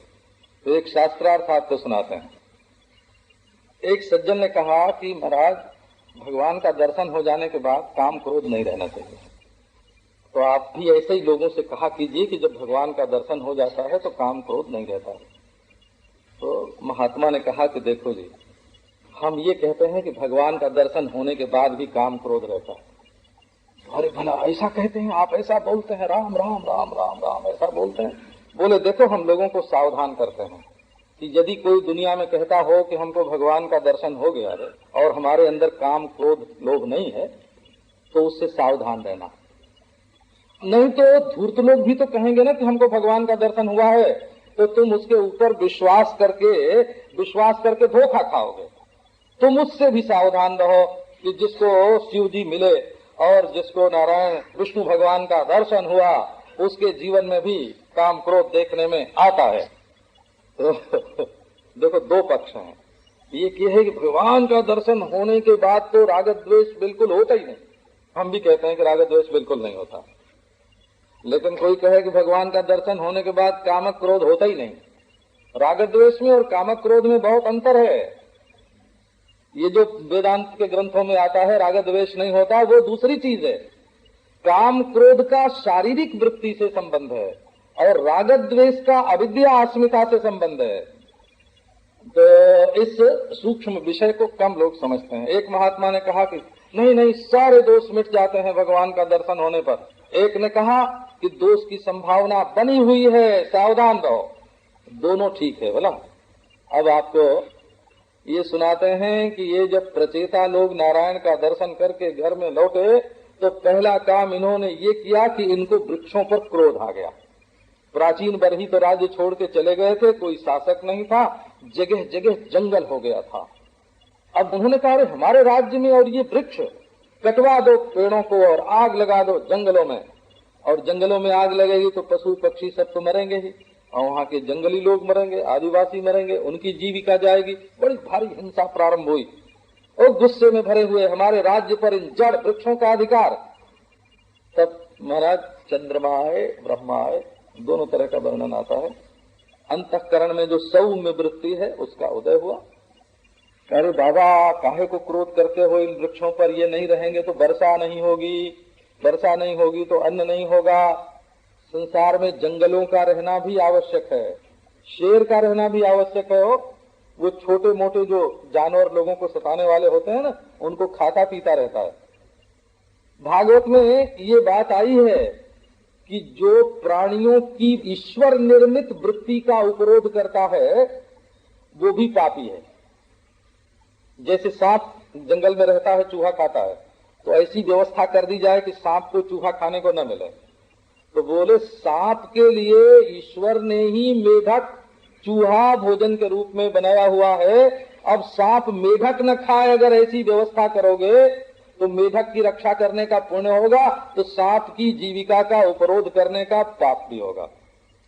तो एक शास्त्रार्थ आपको सुनाते हैं। एक सज्जन ने कहा कि महाराज, भगवान का दर्शन हो जाने के बाद काम क्रोध नहीं रहना चाहिए, तो आप भी ऐसे ही लोगों से कहा कीजिए कि जब भगवान का दर्शन हो जाता है तो काम क्रोध नहीं रहता। तो महात्मा ने कहा कि देखो जी, हम ये कहते हैं कि भगवान का दर्शन होने के बाद भी काम क्रोध रहता है। अरे भला ऐसा कहते हैं आप, ऐसा बोलते हैं, राम राम राम राम राम ऐसा बोलते हैं। बोले देखो, हम लोगों को सावधान करते हैं कि यदि कोई दुनिया में कहता हो कि हमको भगवान का दर्शन हो गया है और हमारे अंदर काम क्रोध लोभ नहीं है, तो उससे सावधान रहना। नहीं तो धूर्त लोग भी तो कहेंगे ना कि हमको भगवान का दर्शन हुआ है, तो तुम उसके ऊपर विश्वास करके धोखा खाओगे। तुम उससे भी सावधान रहो कि जिसको शिव जी मिले और जिसको नारायण विष्णु भगवान का दर्शन हुआ उसके जीवन में भी काम क्रोध देखने में आता है। तो देखो दो पक्ष हैं। एक ये है कि भगवान का दर्शन होने के बाद तो राग द्वेष बिल्कुल होता ही नहीं। हम भी कहते हैं कि राग द्वेष बिल्कुल नहीं होता, लेकिन कोई कहे कि भगवान का दर्शन होने के बाद कामक क्रोध होता ही नहीं। राग द्वेष में और कामक क्रोध में बहुत अंतर है। ये जो वेदांत के ग्रंथों में आता है राग द्वेष नहीं होता, वो दूसरी चीज है। काम क्रोध का शारीरिक वृत्ति से संबंध है और राग द्वेष का अविद्या अस्मिता से संबंध है। तो इस सूक्ष्म विषय को कम लोग समझते हैं। एक महात्मा ने कहा कि नहीं नहीं, सारे दोष मिट जाते हैं भगवान का दर्शन होने पर। एक ने कहा कि दोष की संभावना बनी हुई है, सावधान रहो। दोनों ठीक है। बोला अब आपको ये सुनाते हैं कि ये जब प्रचेता लोग नारायण का दर्शन करके घर में लौटे तो पहला काम इन्होंने ये किया कि इनको वृक्षों पर क्रोध आ गया। प्राचीन बरही तो राज्य छोड़ के चले गए थे, कोई शासक नहीं था, जगह जगह जंगल हो गया था। अब उन्होंने कहा अरे हमारे राज्य में और ये वृक्ष, कटवा दो पेड़ों को और आग लगा दो जंगलों में, और जंगलों में आग लगेगी तो पशु पक्षी सब तो मरेंगे ही, और वहाँ के जंगली लोग मरेंगे, आदिवासी मरेंगे, उनकी जीविका जाएगी। बड़ी भारी हिंसा प्रारंभ हुई और गुस्से में भरे हुए हमारे राज्य पर इन जड़ वृक्षों का अधिकार। तब महाराज चंद्रमा आए, ब्रह्मा आए, दोनों तरह का वर्णन आता है। अंतःकरण में जो सौम्य वृत्ति है उसका उदय हुआ। अरे बाबा काहे को क्रोध करते हो इन वृक्षों पर, ये नहीं रहेंगे तो वर्षा नहीं होगी, वर्षा नहीं होगी तो अन्न नहीं होगा। संसार में जंगलों का रहना भी आवश्यक है, शेर का रहना भी आवश्यक है। वो छोटे मोटे जो जानवर लोगों को सताने वाले होते हैं ना, उनको खाता पीता रहता है। भागवत में ये बात आई है कि जो प्राणियों की ईश्वर निर्मित वृत्ति का उपरोध करता है वो भी पापी है। जैसे सांप जंगल में रहता है, चूहा खाता है, तो ऐसी व्यवस्था कर दी जाए कि सांप को चूहा खाने को न मिले। तो बोले सांप के लिए ईश्वर ने ही मेढक चूहा भोजन के रूप में बनाया हुआ है। अब सांप मेढक न खाए, अगर ऐसी व्यवस्था करोगे तो मेढक की रक्षा करने का पुण्य होगा, तो सांप की जीविका का उपरोध करने का पाप भी होगा।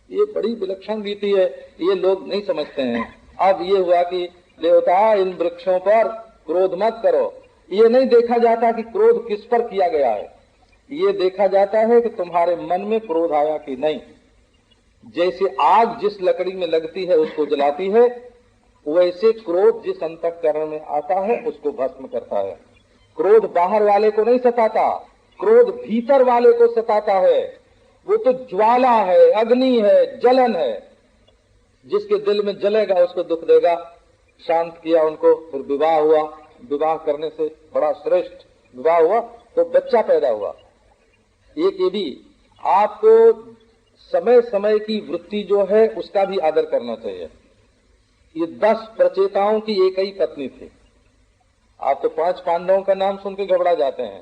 ये बड़ी विलक्षण रीति है, ये लोग नहीं समझते हैं। अब ये हुआ कि देवता इन वृक्षों पर क्रोध मत करो। ये नहीं देखा जाता कि क्रोध किस पर किया गया है, ये देखा जाता है कि तुम्हारे मन में क्रोध आया कि नहीं। जैसे आग जिस लकड़ी में लगती है उसको जलाती है, वैसे क्रोध जिस अंतःकरण में आता है उसको भस्म करता है। क्रोध बाहर वाले को नहीं सताता, क्रोध भीतर वाले को सताता है। वो तो ज्वाला है, अग्नि है, जलन है। जिसके दिल में जलेगा उसको दुख देगा। शांत किया उनको, फिर विवाह हुआ, विवाह करने से बड़ा श्रेष्ठ विवाह हुआ तो बच्चा पैदा हुआ। एक ये भी आपको समय समय की वृत्ति जो है उसका भी आदर करना चाहिए। ये 10 प्रचेताओं की एक ही पत्नी थी। आप तो 5 पांडवों का नाम सुन के घबरा जाते हैं।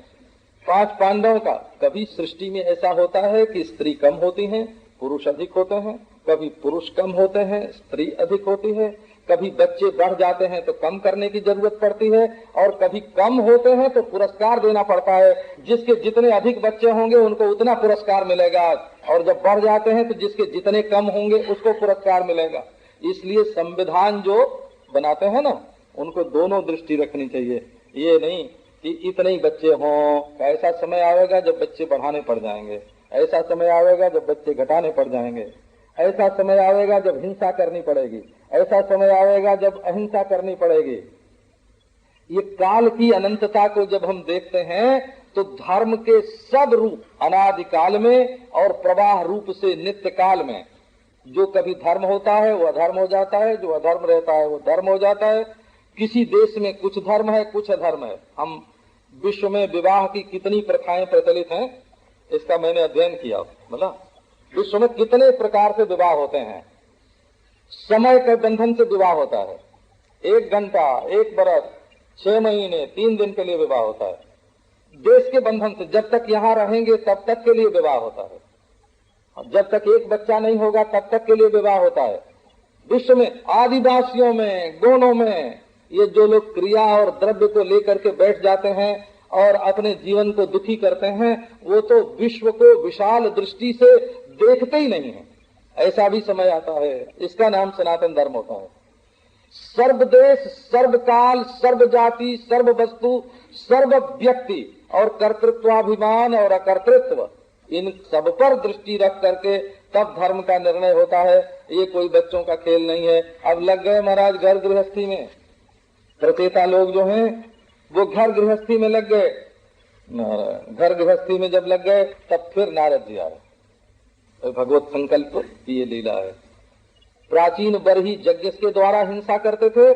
5 पांडवों का, कभी सृष्टि में ऐसा होता है कि स्त्री कम होती हैं, पुरुष अधिक होते हैं, कभी पुरुष कम होते हैं, स्त्री अधिक होती है, कभी बच्चे बढ़ जाते हैं तो कम करने की जरूरत पड़ती है, और कभी कम होते हैं तो पुरस्कार देना पड़ता है। जिसके जितने अधिक बच्चे होंगे उनको उतना पुरस्कार मिलेगा, और जब बढ़ जाते हैं तो जिसके जितने कम होंगे उसको पुरस्कार मिलेगा। इसलिए संविधान जो बनाते हैं ना, उनको दोनों दृष्टि रखनी चाहिए। ये नहीं कि इतने ही बच्चे हों, ऐसा समय आएगा जब बच्चे बढ़ाने पड़ जाएंगे, ऐसा समय आएगा जब बच्चे घटाने पड़ जाएंगे, ऐसा समय आएगा जब हिंसा करनी पड़ेगी, ऐसा समय आएगा जब अहिंसा करनी पड़ेगी। ये काल की अनंतता को जब हम देखते हैं तो धर्म के सब रूप अनादिकाल में और प्रवाह रूप से नित्य काल में, जो कभी धर्म होता है वो अधर्म हो जाता है, जो अधर्म रहता है वो धर्म हो जाता है। किसी देश में कुछ धर्म है, कुछ अधर्म है। हम विश्व में विवाह की कितनी प्रथाएं प्रचलित हैं इसका मैंने अध्ययन किया। मतलब विश्व में कितने प्रकार से विवाह होते हैं। समय के बंधन से विवाह होता है, 1 घंटा, 1 बरस, 6 महीने, 3 दिन के लिए विवाह होता है। देश के बंधन से जब तक यहाँ रहेंगे तब तक के लिए विवाह होता है, और जब तक एक बच्चा नहीं होगा तब तक के लिए विवाह होता है। विश्व में आदिवासियों में, गोंडों में, ये जो लोग क्रिया और द्रव्य को लेकर के बैठ जाते हैं और अपने जीवन को दुखी करते हैं, वो तो विश्व को विशाल दृष्टि से देखते ही नहीं है। ऐसा भी समय आता है, इसका नाम सनातन धर्म होता है। सर्व देश, सर्व काल, सर्व जाति, सर्व वस्तु, सर्व व्यक्ति और कर्तृत्वाभिमान और अकर्तृत्व, इन सब पर दृष्टि रख करके तब धर्म का निर्णय होता है। ये कोई बच्चों का खेल नहीं है। अब लग गए महाराज घर गृहस्थी में, प्रचेता लोग जो हैं वो घर गृहस्थी में लग गए। घर गृहस्थी में जब लग गए तब फिर नारद जी आए। भगवत संकल्प की ये लीला है। प्राचीन बरही यज्ञ के द्वारा हिंसा करते थे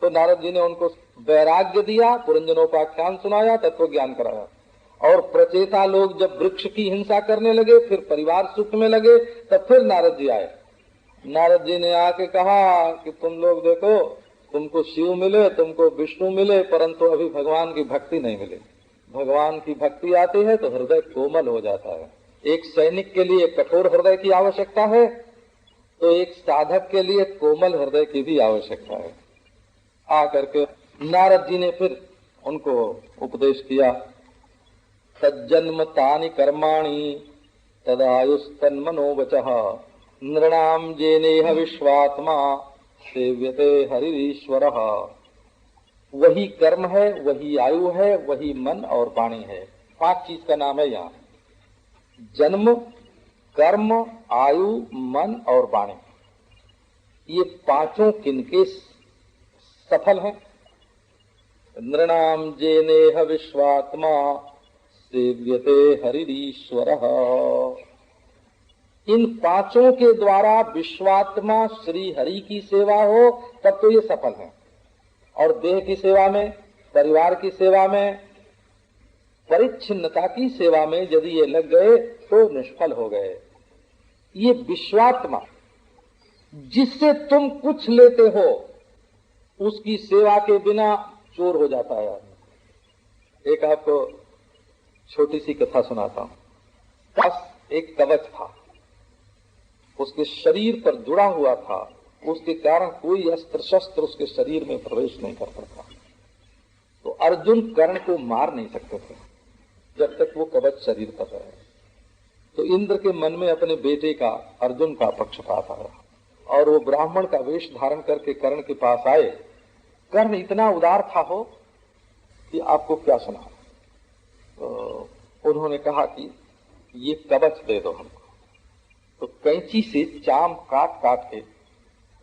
तो नारद जी ने उनको वैराग्य दिया, पुरंजनोपाख्यान सुनाया, तत्व ज्ञान कराया। और प्रचेता लोग जब वृक्ष की हिंसा करने लगे, फिर परिवार सुख में लगे, तब फिर नारद जी आए। नारद जी ने आके कहा कि तुम लोग देखो, तुमको शिव मिले, तुमको विष्णु मिले, परंतु अभी भगवान की भक्ति नहीं मिली। भगवान की भक्ति आती है तो हृदय कोमल हो जाता है। एक सैनिक के लिए कठोर हृदय की आवश्यकता है, तो एक साधक के लिए कोमल हृदय की भी आवश्यकता है। आकर के नारद जी ने फिर उनको उपदेश किया। तज्जन्म तानि कर्माणि तदायुस्तन्मनोवचः नृणाम जेनेह विश्वात्मा सेव्यते हरिश्वरः। वही कर्म है, वही आयु है, वही मन और वाणी है। 5 चीज का नाम है यहाँ। जन्म, कर्म, आयु, मन और वाणी, ये पांचों किनके सफल हैं? नृणाम जेनेह विश्वात्मा सेव्यते हरिश्वरः। इन पांचों के द्वारा विश्वात्मा श्री हरि की सेवा हो तब तो ये सफल है। और देह की सेवा में, परिवार की सेवा में, परिच्छिन्नता की सेवा में यदि ये लग गए तो निष्फल हो गए। ये विश्वात्मा जिससे तुम कुछ लेते हो, उसकी सेवा के बिना चोर हो जाता है आदमी। एक आपको छोटी सी कथा सुनाता हूं। बस एक कवच था, उसके शरीर पर जुड़ा हुआ था, उसके कारण कोई अस्त्र शस्त्र उसके शरीर में प्रवेश नहीं कर सकता। तो अर्जुन कर्ण को मार नहीं सकते थे जब तक वो कवच शरीर पर रहे। तो इंद्र के मन में अपने बेटे का, अर्जुन का पक्षपात आया और वो ब्राह्मण का वेश धारण करके कर्ण के पास आए। कर्ण इतना उदार था हो कि आपको क्या सुना। तो उन्होंने कहा कि ये कवच दे दो हमको। तो कैंची से चाम काट काट के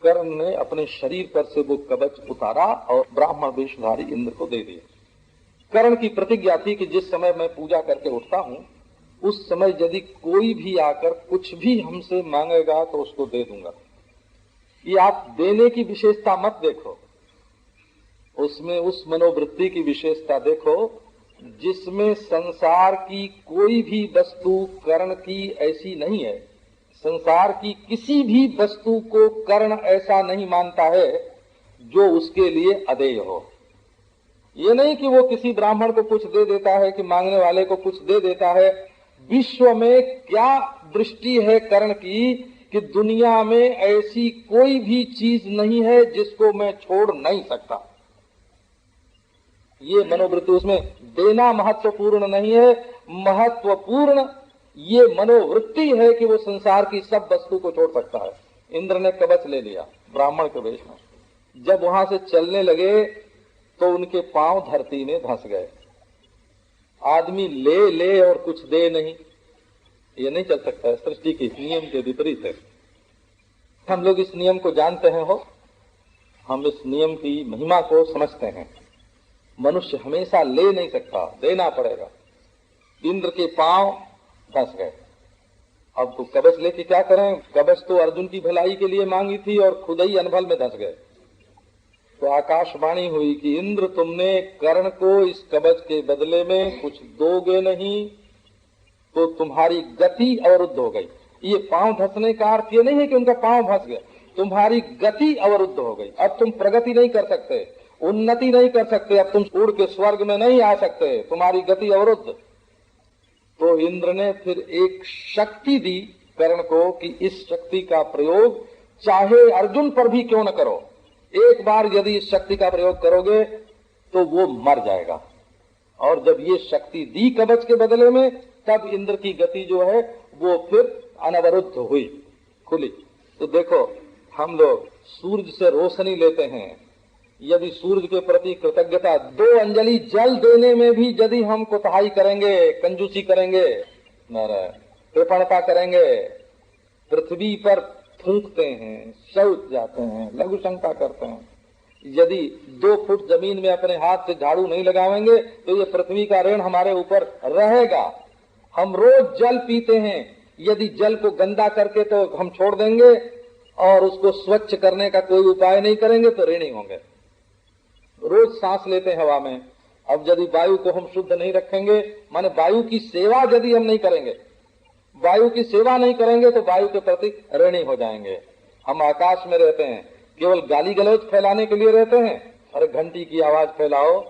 कर्ण ने अपने शरीर पर से वो कवच उतारा और ब्राह्मण वेशधारी इंद्र को दे दिया। कर्ण की प्रतिज्ञा थी कि जिस समय मैं पूजा करके उठता हूं उस समय यदि कोई भी आकर कुछ भी हमसे मांगेगा तो उसको दे दूंगा। ये आप देने की विशेषता मत देखो, उसमें उस मनोवृत्ति की विशेषता देखो जिसमें संसार की कोई भी वस्तु कर्ण की ऐसी नहीं है। संसार की किसी भी वस्तु को कर्ण ऐसा नहीं मानता है जो उसके लिए अदेय हो। ये नहीं कि वो किसी ब्राह्मण को कुछ दे देता है कि मांगने वाले को कुछ दे देता है। विश्व में क्या दृष्टि है कर्ण की कि दुनिया में ऐसी कोई भी चीज नहीं है जिसको मैं छोड़ नहीं सकता। ये मनोवृत्ति, उसमें देना महत्वपूर्ण नहीं है, महत्वपूर्ण ये मनोवृत्ति है कि वो संसार की सब वस्तु को छोड़ सकता है। इंद्र ने कवच ले लिया ब्राह्मण के वेश में। जब वहां से चलने लगे तो उनके पांव धरती में धंस गए। आदमी ले ले और कुछ दे नहीं, ये नहीं चल सकता है। सृष्टि के नियम के विपरीत है। हम लोग इस नियम को जानते हैं हो, हम इस नियम की महिमा को समझते हैं। मनुष्य हमेशा ले नहीं सकता, देना पड़ेगा। इंद्र के पांव धंस गए। अब तो कवच लेके क्या करें? कवच तो अर्जुन की भलाई के लिए मांगी थी और खुद ही अनभल में धंस गए। तो आकाशवाणी हुई कि इंद्र तुमने कर्ण को इस कवच के बदले में कुछ दोगे नहीं तो तुम्हारी गति अवरुद्ध हो गई। ये पांव धंसने का अर्थ ये नहीं है कि उनका पांव धंस गया, तुम्हारी गति अवरुद्ध हो गई। अब तुम प्रगति नहीं कर सकते, उन्नति नहीं कर सकते, अब तुम उड़ के स्वर्ग में नहीं आ सकते, तुम्हारी गति अवरुद्ध। तो इंद्र ने फिर एक शक्ति दी कर्ण को कि इस शक्ति का प्रयोग चाहे अर्जुन पर भी क्यों न करो, एक बार यदि इस शक्ति का प्रयोग करोगे तो वो मर जाएगा। और जब ये शक्ति दी कवच के बदले में, तब इंद्र की गति जो है वो फिर अनवरुद्ध हुई, खुली। तो देखो, हम लोग सूरज से रोशनी लेते हैं, यदि सूरज के प्रति कृतज्ञता, 2 अंजलि जल देने में भी यदि हम कोताही करेंगे, कंजूसी करेंगे, कृपणता करेंगे, पृथ्वी पर थूकते हैं, शौच जाते हैं, लघु शंका करते हैं, यदि 2 फुट जमीन में अपने हाथ से झाड़ू नहीं लगावेंगे तो ये पृथ्वी का ऋण हमारे ऊपर रहेगा। हम रोज जल पीते हैं, यदि जल को गंदा करके तो हम छोड़ देंगे और उसको स्वच्छ करने का कोई उपाय नहीं करेंगे तो ऋणी होंगे। रोज सांस लेते हैं हवा में, अब यदि वायु को हम शुद्ध नहीं रखेंगे, माने वायु की सेवा यदि हम नहीं करेंगे, वायु की सेवा नहीं करेंगे तो वायु के प्रति ऋणी हो जाएंगे। हम आकाश में रहते हैं, केवल गाली गलौज फैलाने के लिए रहते हैं। अरे घंटी की आवाज फैलाओ,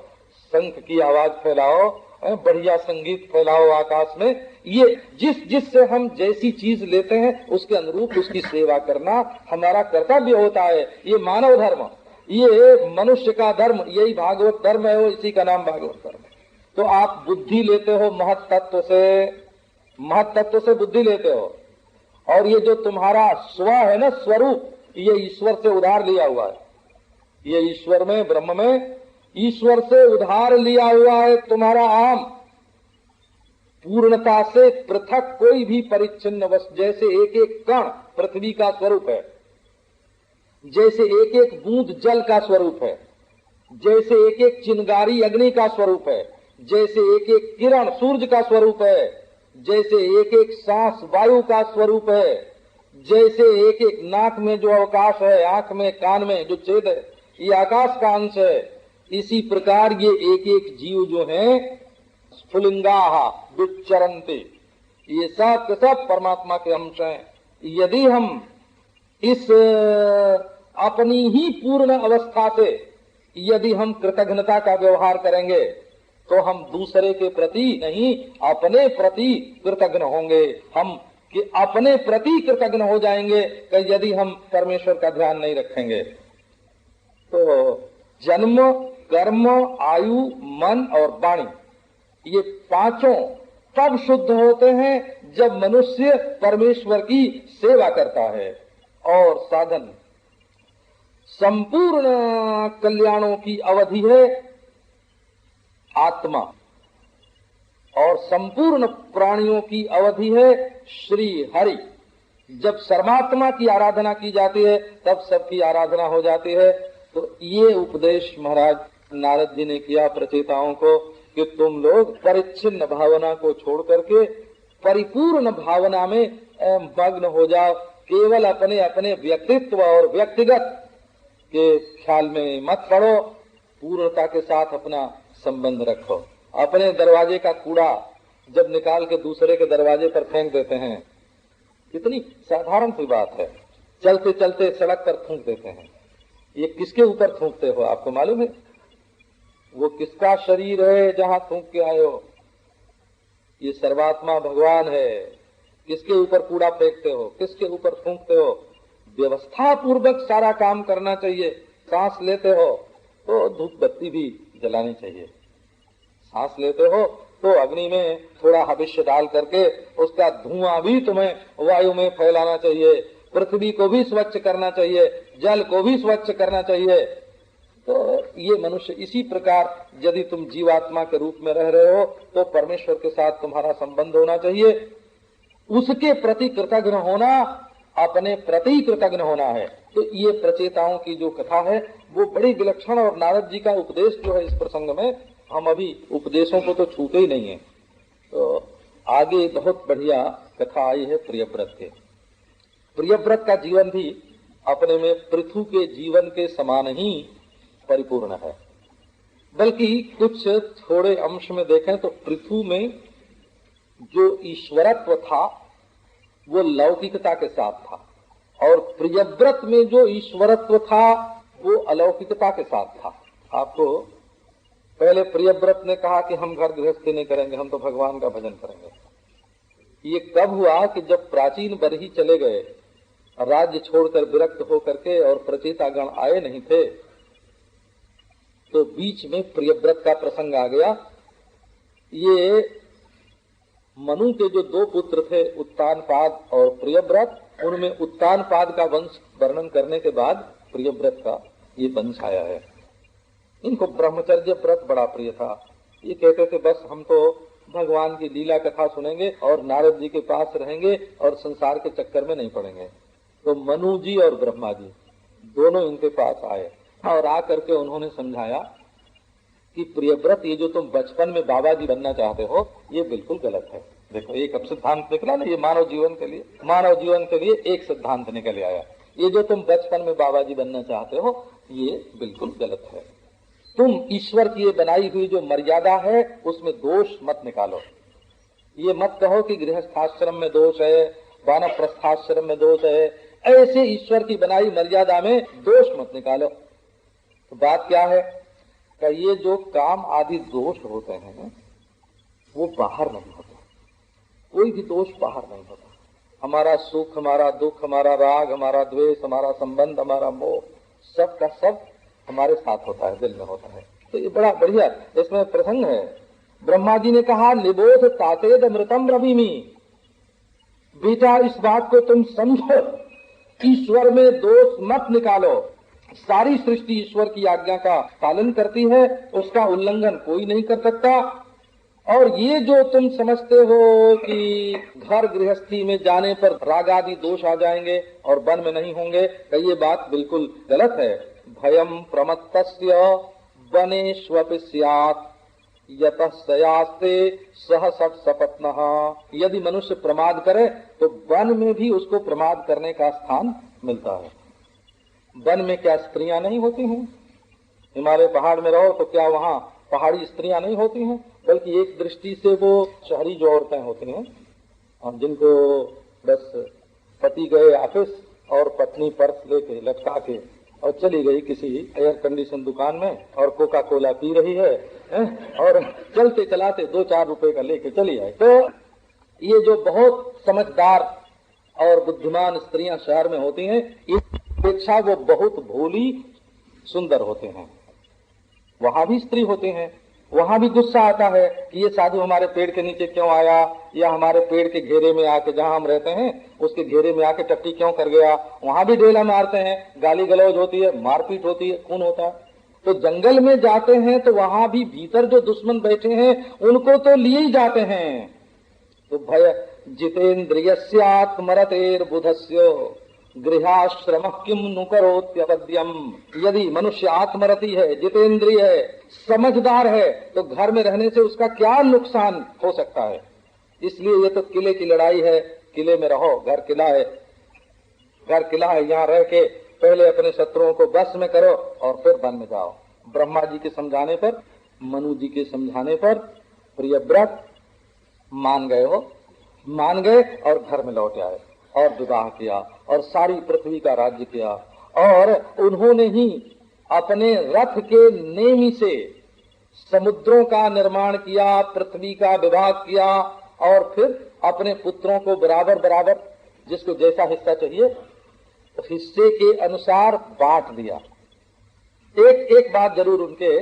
शंख की आवाज फैलाओ, बढ़िया संगीत फैलाओ आकाश में। ये जिससे हम जैसी चीज लेते हैं उसके अनुरूप उसकी सेवा करना हमारा कर्तव्य होता है। ये मानव धर्म, ये मनुष्य का धर्म, यही भागवत धर्म है, वो इसी का नाम भागवत धर्म है। तो आप बुद्धि लेते हो महत तत्व से बुद्धि लेते हो, और ये जो तुम्हारा स्व है ना, स्वरूप, ये ईश्वर से उधार लिया हुआ है। ये ईश्वर में, ब्रह्म में ईश्वर से उधार लिया हुआ है तुम्हारा आम। पूर्णता से पृथक कोई भी परिच्छिन्न वस्तु, जैसे एक एक कण पृथ्वी का स्वरूप है, जैसे एक एक बूंद जल का स्वरूप है, जैसे एक एक चिंगारी अग्नि का स्वरूप है, जैसे एक एक किरण सूर्य का स्वरूप है, जैसे एक एक सांस वायु का स्वरूप है, जैसे एक एक नाक में जो अवकाश है, आंख में, कान में जो छेद है, ये आकाश का अंश है। इसी प्रकार ये एक एक जीव जो है, स्फुलिंगा दुच्चरन्ते, ये सब के सब परमात्मा के अंश हैं। यदि हम इस अपनी ही पूर्ण अवस्था से यदि हम कृतज्ञता का व्यवहार करेंगे तो हम दूसरे के प्रति नहीं, अपने प्रति कृतज्ञ होंगे। हम कि अपने प्रति कृतज्ञ हो जाएंगे कि यदि हम परमेश्वर का ध्यान नहीं रखेंगे। तो जन्म, कर्म, आयु, मन और वाणी, ये पांचों तब शुद्ध होते हैं जब मनुष्य परमेश्वर की सेवा करता है। और साधन संपूर्ण कल्याणों की अवधि है आत्मा, और संपूर्ण प्राणियों की अवधि है श्री हरि। जब सर्वात्मा की आराधना की जाती है तब सबकी आराधना हो जाती है। तो ये उपदेश महाराज नारद जी ने किया प्रचेताओं को कि तुम लोग परिच्छिन्न भावना को छोड़ करके परिपूर्ण भावना में मग्न हो जाओ। केवल अपने अपने व्यक्तित्व और व्यक्तिगत के ख्याल में मत पड़ो, पूर्णता के साथ अपना संबंध रखो। अपने दरवाजे का कूड़ा जब निकाल के दूसरे के दरवाजे पर फेंक देते हैं, कितनी साधारण सी बात है, चलते चलते सड़क पर थूक देते हैं। ये किसके ऊपर थूकते हो आपको मालूम है? वो किसका शरीर है जहां थूक के आए हो? ये सर्वात्मा भगवान है। किसके ऊपर कूड़ा फेंकते हो, किसके ऊपर थूकते हो? व्यवस्था पूर्वक सारा काम करना चाहिए। सांस लेते हो तो धूप बत्ती भी जलानी चाहिए। सांस लेते हो तो अग्नि में थोड़ा हविष्य डाल करके उसका धुआं भी तुम्हें वायु में फैलाना चाहिए। पृथ्वी को भी स्वच्छ करना चाहिए, जल को भी स्वच्छ करना चाहिए। तो ये मनुष्य इसी प्रकार यदि तुम जीवात्मा के रूप में रह रहे हो तो परमेश्वर के साथ तुम्हारा संबंध होना चाहिए। उसके प्रति कृतज्ञ होना, अपने प्रति कृतज्ञ होना है। तो ये प्रचेताओं की जो कथा है वो बड़ी विलक्षण, और नारद जी का उपदेश जो है इस प्रसंग में, हम अभी उपदेशों को तो छूते ही नहीं है। तो आगे बहुत बढ़िया कथा आई है प्रियव्रत के। प्रियव्रत का जीवन भी अपने में पृथु के जीवन के समान ही परिपूर्ण है। बल्कि कुछ थोड़े अंश में देखें तो पृथु में जो ईश्वरत्व था वो लौकिकता के साथ था, और प्रियव्रत में जो ईश्वरत्व था वो अलौकिकता के साथ था। आपको पहले प्रियव्रत ने कहा कि हम घर गृहस्थी नहीं करेंगे, हम तो भगवान का भजन करेंगे। ये कब हुआ कि जब प्राचीन बरही चले गए राज्य छोड़कर विरक्त होकर के और प्रचेतागण आए नहीं थे, तो बीच में प्रियव्रत का प्रसंग आ गया। ये मनु के जो दो पुत्र थे, उत्तानपाद और प्रियव्रत, उनमें उत्तानपाद का वंश वर्णन करने के बाद प्रियव्रत का ये वंश आया है। इनको ब्रह्मचर्य व्रत बड़ा प्रिय था। ये कहते थे बस हम तो भगवान की लीला कथा सुनेंगे और नारद जी के पास रहेंगे और संसार के चक्कर में नहीं पड़ेंगे। तो मनु जी और ब्रह्मा जी दोनों इनके पास आए और आकर के उन्होंने समझाया कि प्रियव्रत, ये जो तुम बचपन में बाबा जी बनना चाहते हो ये बिल्कुल गलत है। देखो एक अब सिद्धांत निकला ना, ये मानव जीवन के लिए एक सिद्धांत निकल आया। ये जो तुम बचपन में बाबा जी बनना चाहते हो ये बिल्कुल गलत है। तुम ईश्वर की ये बनाई हुई जो मर्यादा है उसमें दोष मत निकालो। ये मत कहो कि गृहस्थाश्रम में दोष है, वानप्रस्थाश्रम में दोष है। ऐसे ईश्वर की बनाई मर्यादा में दोष मत निकालो। तो बात क्या है कि ये जो काम आदि दोष होते हैं वो बाहर नहीं होते, कोई भी दोष बाहर नहीं होता। हमारा सुख, हमारा दुख, हमारा राग, हमारा द्वेष, हमारा संबंध, हमारा मोह, सब का सब हमारे साथ होता है, दिल में होता है। तो ये बड़ा बढ़िया इसमें प्रसंग है। ब्रह्मा जी ने कहा निबोध तातेद अमृतम रविमी, बेटा इस बात को तुम समझो, ईश्वर में दोष मत निकालो। सारी सृष्टि ईश्वर की आज्ञा का पालन करती है, उसका उल्लंघन कोई नहीं कर सकता। और ये जो तुम समझते हो कि घर गृहस्थी में जाने पर राग आदि दोष आ जाएंगे और वन में नहीं होंगे, तो ये बात बिल्कुल गलत है। भयम प्रमत्तस्य वनेष्वपि स्यात् यतः सयास्ते सह सट सपत्नः। यदि मनुष्य प्रमाद करे तो वन में भी उसको प्रमाद करने का स्थान मिलता है। वन में क्या स्त्रियां नहीं होती हैं? हिमालय पहाड़ में रहो तो क्या वहाँ पहाड़ी स्त्रियां नहीं होती हैं? बल्कि एक दृष्टि से वो शहरी जो औरतें होती हैं जिनको बस पति गए ऑफिस और पत्नी पर्स लेके लटका के और चली गई किसी एयर कंडीशन दुकान में और कोका कोला पी रही है, और चलते चलाते 2-4 रुपए का लेके चली आई। तो ये जो बहुत समझदार और बुद्धिमान स्त्रियां शहर में होती हैं, इस अपेक्षा वो बहुत भोली सुंदर होते हैं। वहां भी स्त्री होते हैं, वहां भी गुस्सा आता है कि ये साधु हमारे पेड़ के नीचे क्यों आया, या हमारे पेड़ के घेरे में आके, जहां हम रहते हैं उसके घेरे में आके टट्टी क्यों कर गया। वहां भी ढेला मारते हैं, गाली गलौज होती है, मारपीट होती है, खून होता है। तो जंगल में जाते हैं तो वहां भी भीतर जो दुश्मन बैठे हैं उनको तो लिए ही जाते हैं। तो भय जितेन्द्रियस्यात्मरतेर बुधस्यो गृहाश्रम किम नुकरोत्यपद्यम। यदि मनुष्य आत्मरति है, जितेंद्रिय है, समझदार है, तो घर में रहने से उसका क्या नुकसान हो सकता है। इसलिए ये तो किले की लड़ाई है, किले में रहो, घर किला है, घर किला है, यहाँ रह के पहले अपने शत्रुओं को बस में करो और फिर वन में जाओ। ब्रह्मा जी के समझाने पर, मनु जी के समझाने पर प्रियव्रत मान गए और घर में लौट आए और विवाह किया और सारी पृथ्वी का राज्य किया। और उन्होंने ही अपने रथ के नेमी से समुद्रों का निर्माण किया, पृथ्वी का विभाग किया और फिर अपने पुत्रों को बराबर बराबर जिसको जैसा हिस्सा चाहिए हिस्से के अनुसार बांट दिया। एक बात जरूर, उनके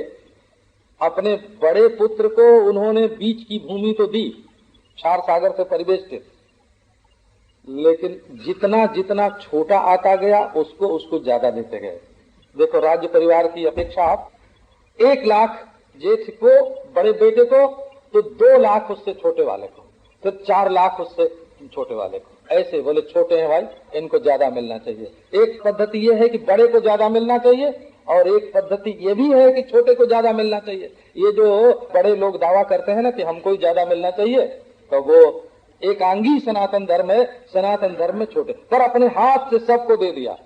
अपने बड़े पुत्र को उन्होंने बीच की भूमि तो दी, क्षार सागर से परिवेष्टित, लेकिन जितना जितना छोटा आता गया उसको ज्यादा देते गए। देखो राज्य परिवार की अपेक्षा 1 लाख जेठ को, बड़े बेटे को, तो 2 लाख उससे छोटे वाले को, फिर 4 लाख उससे छोटे वाले को। ऐसे बोले छोटे हैं भाई, इनको ज्यादा मिलना चाहिए। एक पद्धति ये है कि बड़े को ज्यादा मिलना चाहिए और एक पद्धति ये भी है कि छोटे को ज्यादा मिलना चाहिए। ये जो बड़े लोग दावा करते हैं ना कि हमको ही ज्यादा मिलना चाहिए, तो वो एकांगी सनातन धर्म है। सनातन धर्म में छोटे पर अपने हाथ से सबको दे दिया।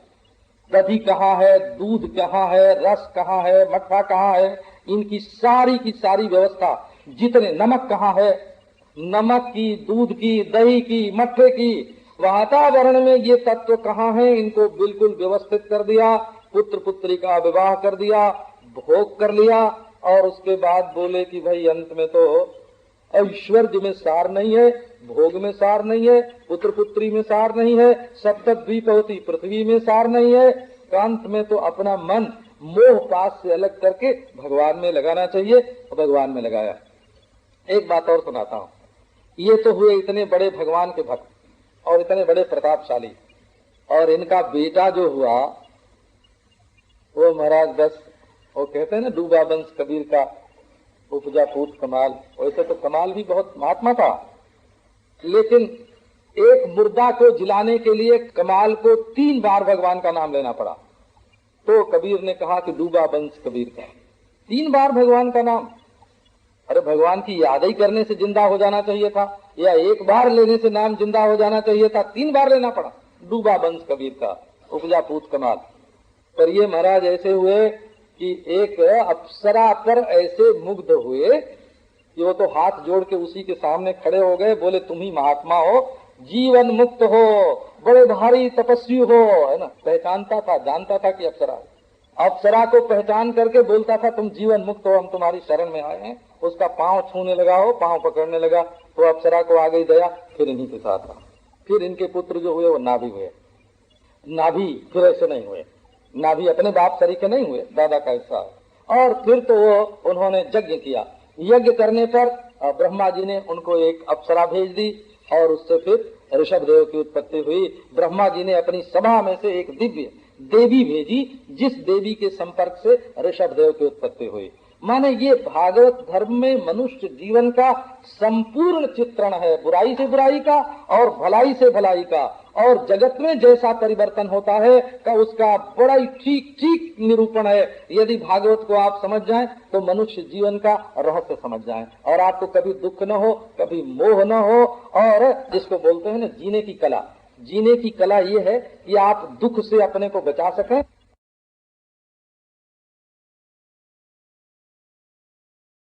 दही कहाँ है, दूध कहाँ है, रस कहाँ है, मट्ठा कहाँ है, इनकी सारी की सारी व्यवस्था, जितने नमक कहाँ है, नमक की, दूध की, दही की, मट्ठे की, वातावरण में ये तत्व कहाँ है, इनको बिल्कुल व्यवस्थित कर दिया। पुत्र पुत्री का विवाह कर दिया, भोग कर लिया और उसके बाद बोले कि भाई अंत में तो ऐश्वर्य में सार नहीं है, भोग में सार नहीं है, पुत्र पुत्री में सार नहीं है, सप्तद्वीपवती पृथ्वी में सार नहीं है। कांत में तो अपना मन मोह पास से अलग करके भगवान में लगाना चाहिए, भगवान में लगाया। एक बात और सुनाता हूँ। ये तो हुए इतने बड़े भगवान के भक्त और इतने बड़े प्रतापशाली, और इनका बेटा जो हुआ वो महाराज बस वो कहते हैं ना डूबा वंश कबीर का उपजा पूत कमाल। वैसे तो कमाल भी बहुत महात्मा था, लेकिन एक मुर्दा को जिलाने के लिए कमाल को 3 बार भगवान का नाम लेना पड़ा। तो कबीर ने कहा कि डूबा वंश कबीर का, 3 बार भगवान का नाम। अरे भगवान की याद ही करने से जिंदा हो जाना चाहिए था, या 1 बार लेने से नाम जिंदा हो जाना चाहिए था, 3 बार लेना पड़ा। डूबा वंश कबीर का उपजा पूत कमाल। पर ये महाराज ऐसे हुए कि एक अप्सरा पर ऐसे मुग्ध हुए कि वो तो हाथ जोड़ के उसी के सामने खड़े हो गए, बोले तुम ही महात्मा हो, जीवन मुक्त हो, बड़े भारी तपस्वी हो, है ना। पहचानता था, जानता था कि अप्सरा को पहचान करके बोलता था तुम जीवन मुक्त हो, हम तुम्हारी शरण में आए हैं। उसका पांव छूने लगा हो, पांव पकड़ने लगा, तो अप्सरा को आ गई दया, फिर इन्हीं के साथ रहा। फिर इनके पुत्र जो हुए वो नाभि हुए। नाभि फिर ऐसे नहीं हुए, नाभि अपने बाप सरीखे नहीं हुए, दादा का हिस्सा। और फिर तो वो उन्होंने यज्ञ किया। यज्ञ करने पर ब्रह्मा जी ने उनको एक अप्सरा भेज दी और उससे फिर ऋषभ देव की उत्पत्ति हुई। ब्रह्मा जी ने अपनी सभा में से एक दिव्य देवी भेजी, जिस देवी के संपर्क से ऋषभ देव की उत्पत्ति हुई। माने ये भागवत धर्म में मनुष्य जीवन का संपूर्ण चित्रण है, बुराई से बुराई का और भलाई से भलाई का, और जगत में जैसा परिवर्तन होता है का उसका बड़ा ही ठीक ठीक निरूपण है। यदि भागवत को आप समझ जाएं तो मनुष्य जीवन का रहस्य समझ जाएं, और आपको कभी दुख न हो, कभी मोह न हो, और जिसको बोलते हैं ना जीने की कला। जीने की कला ये है कि आप दुख से अपने को बचा सकें।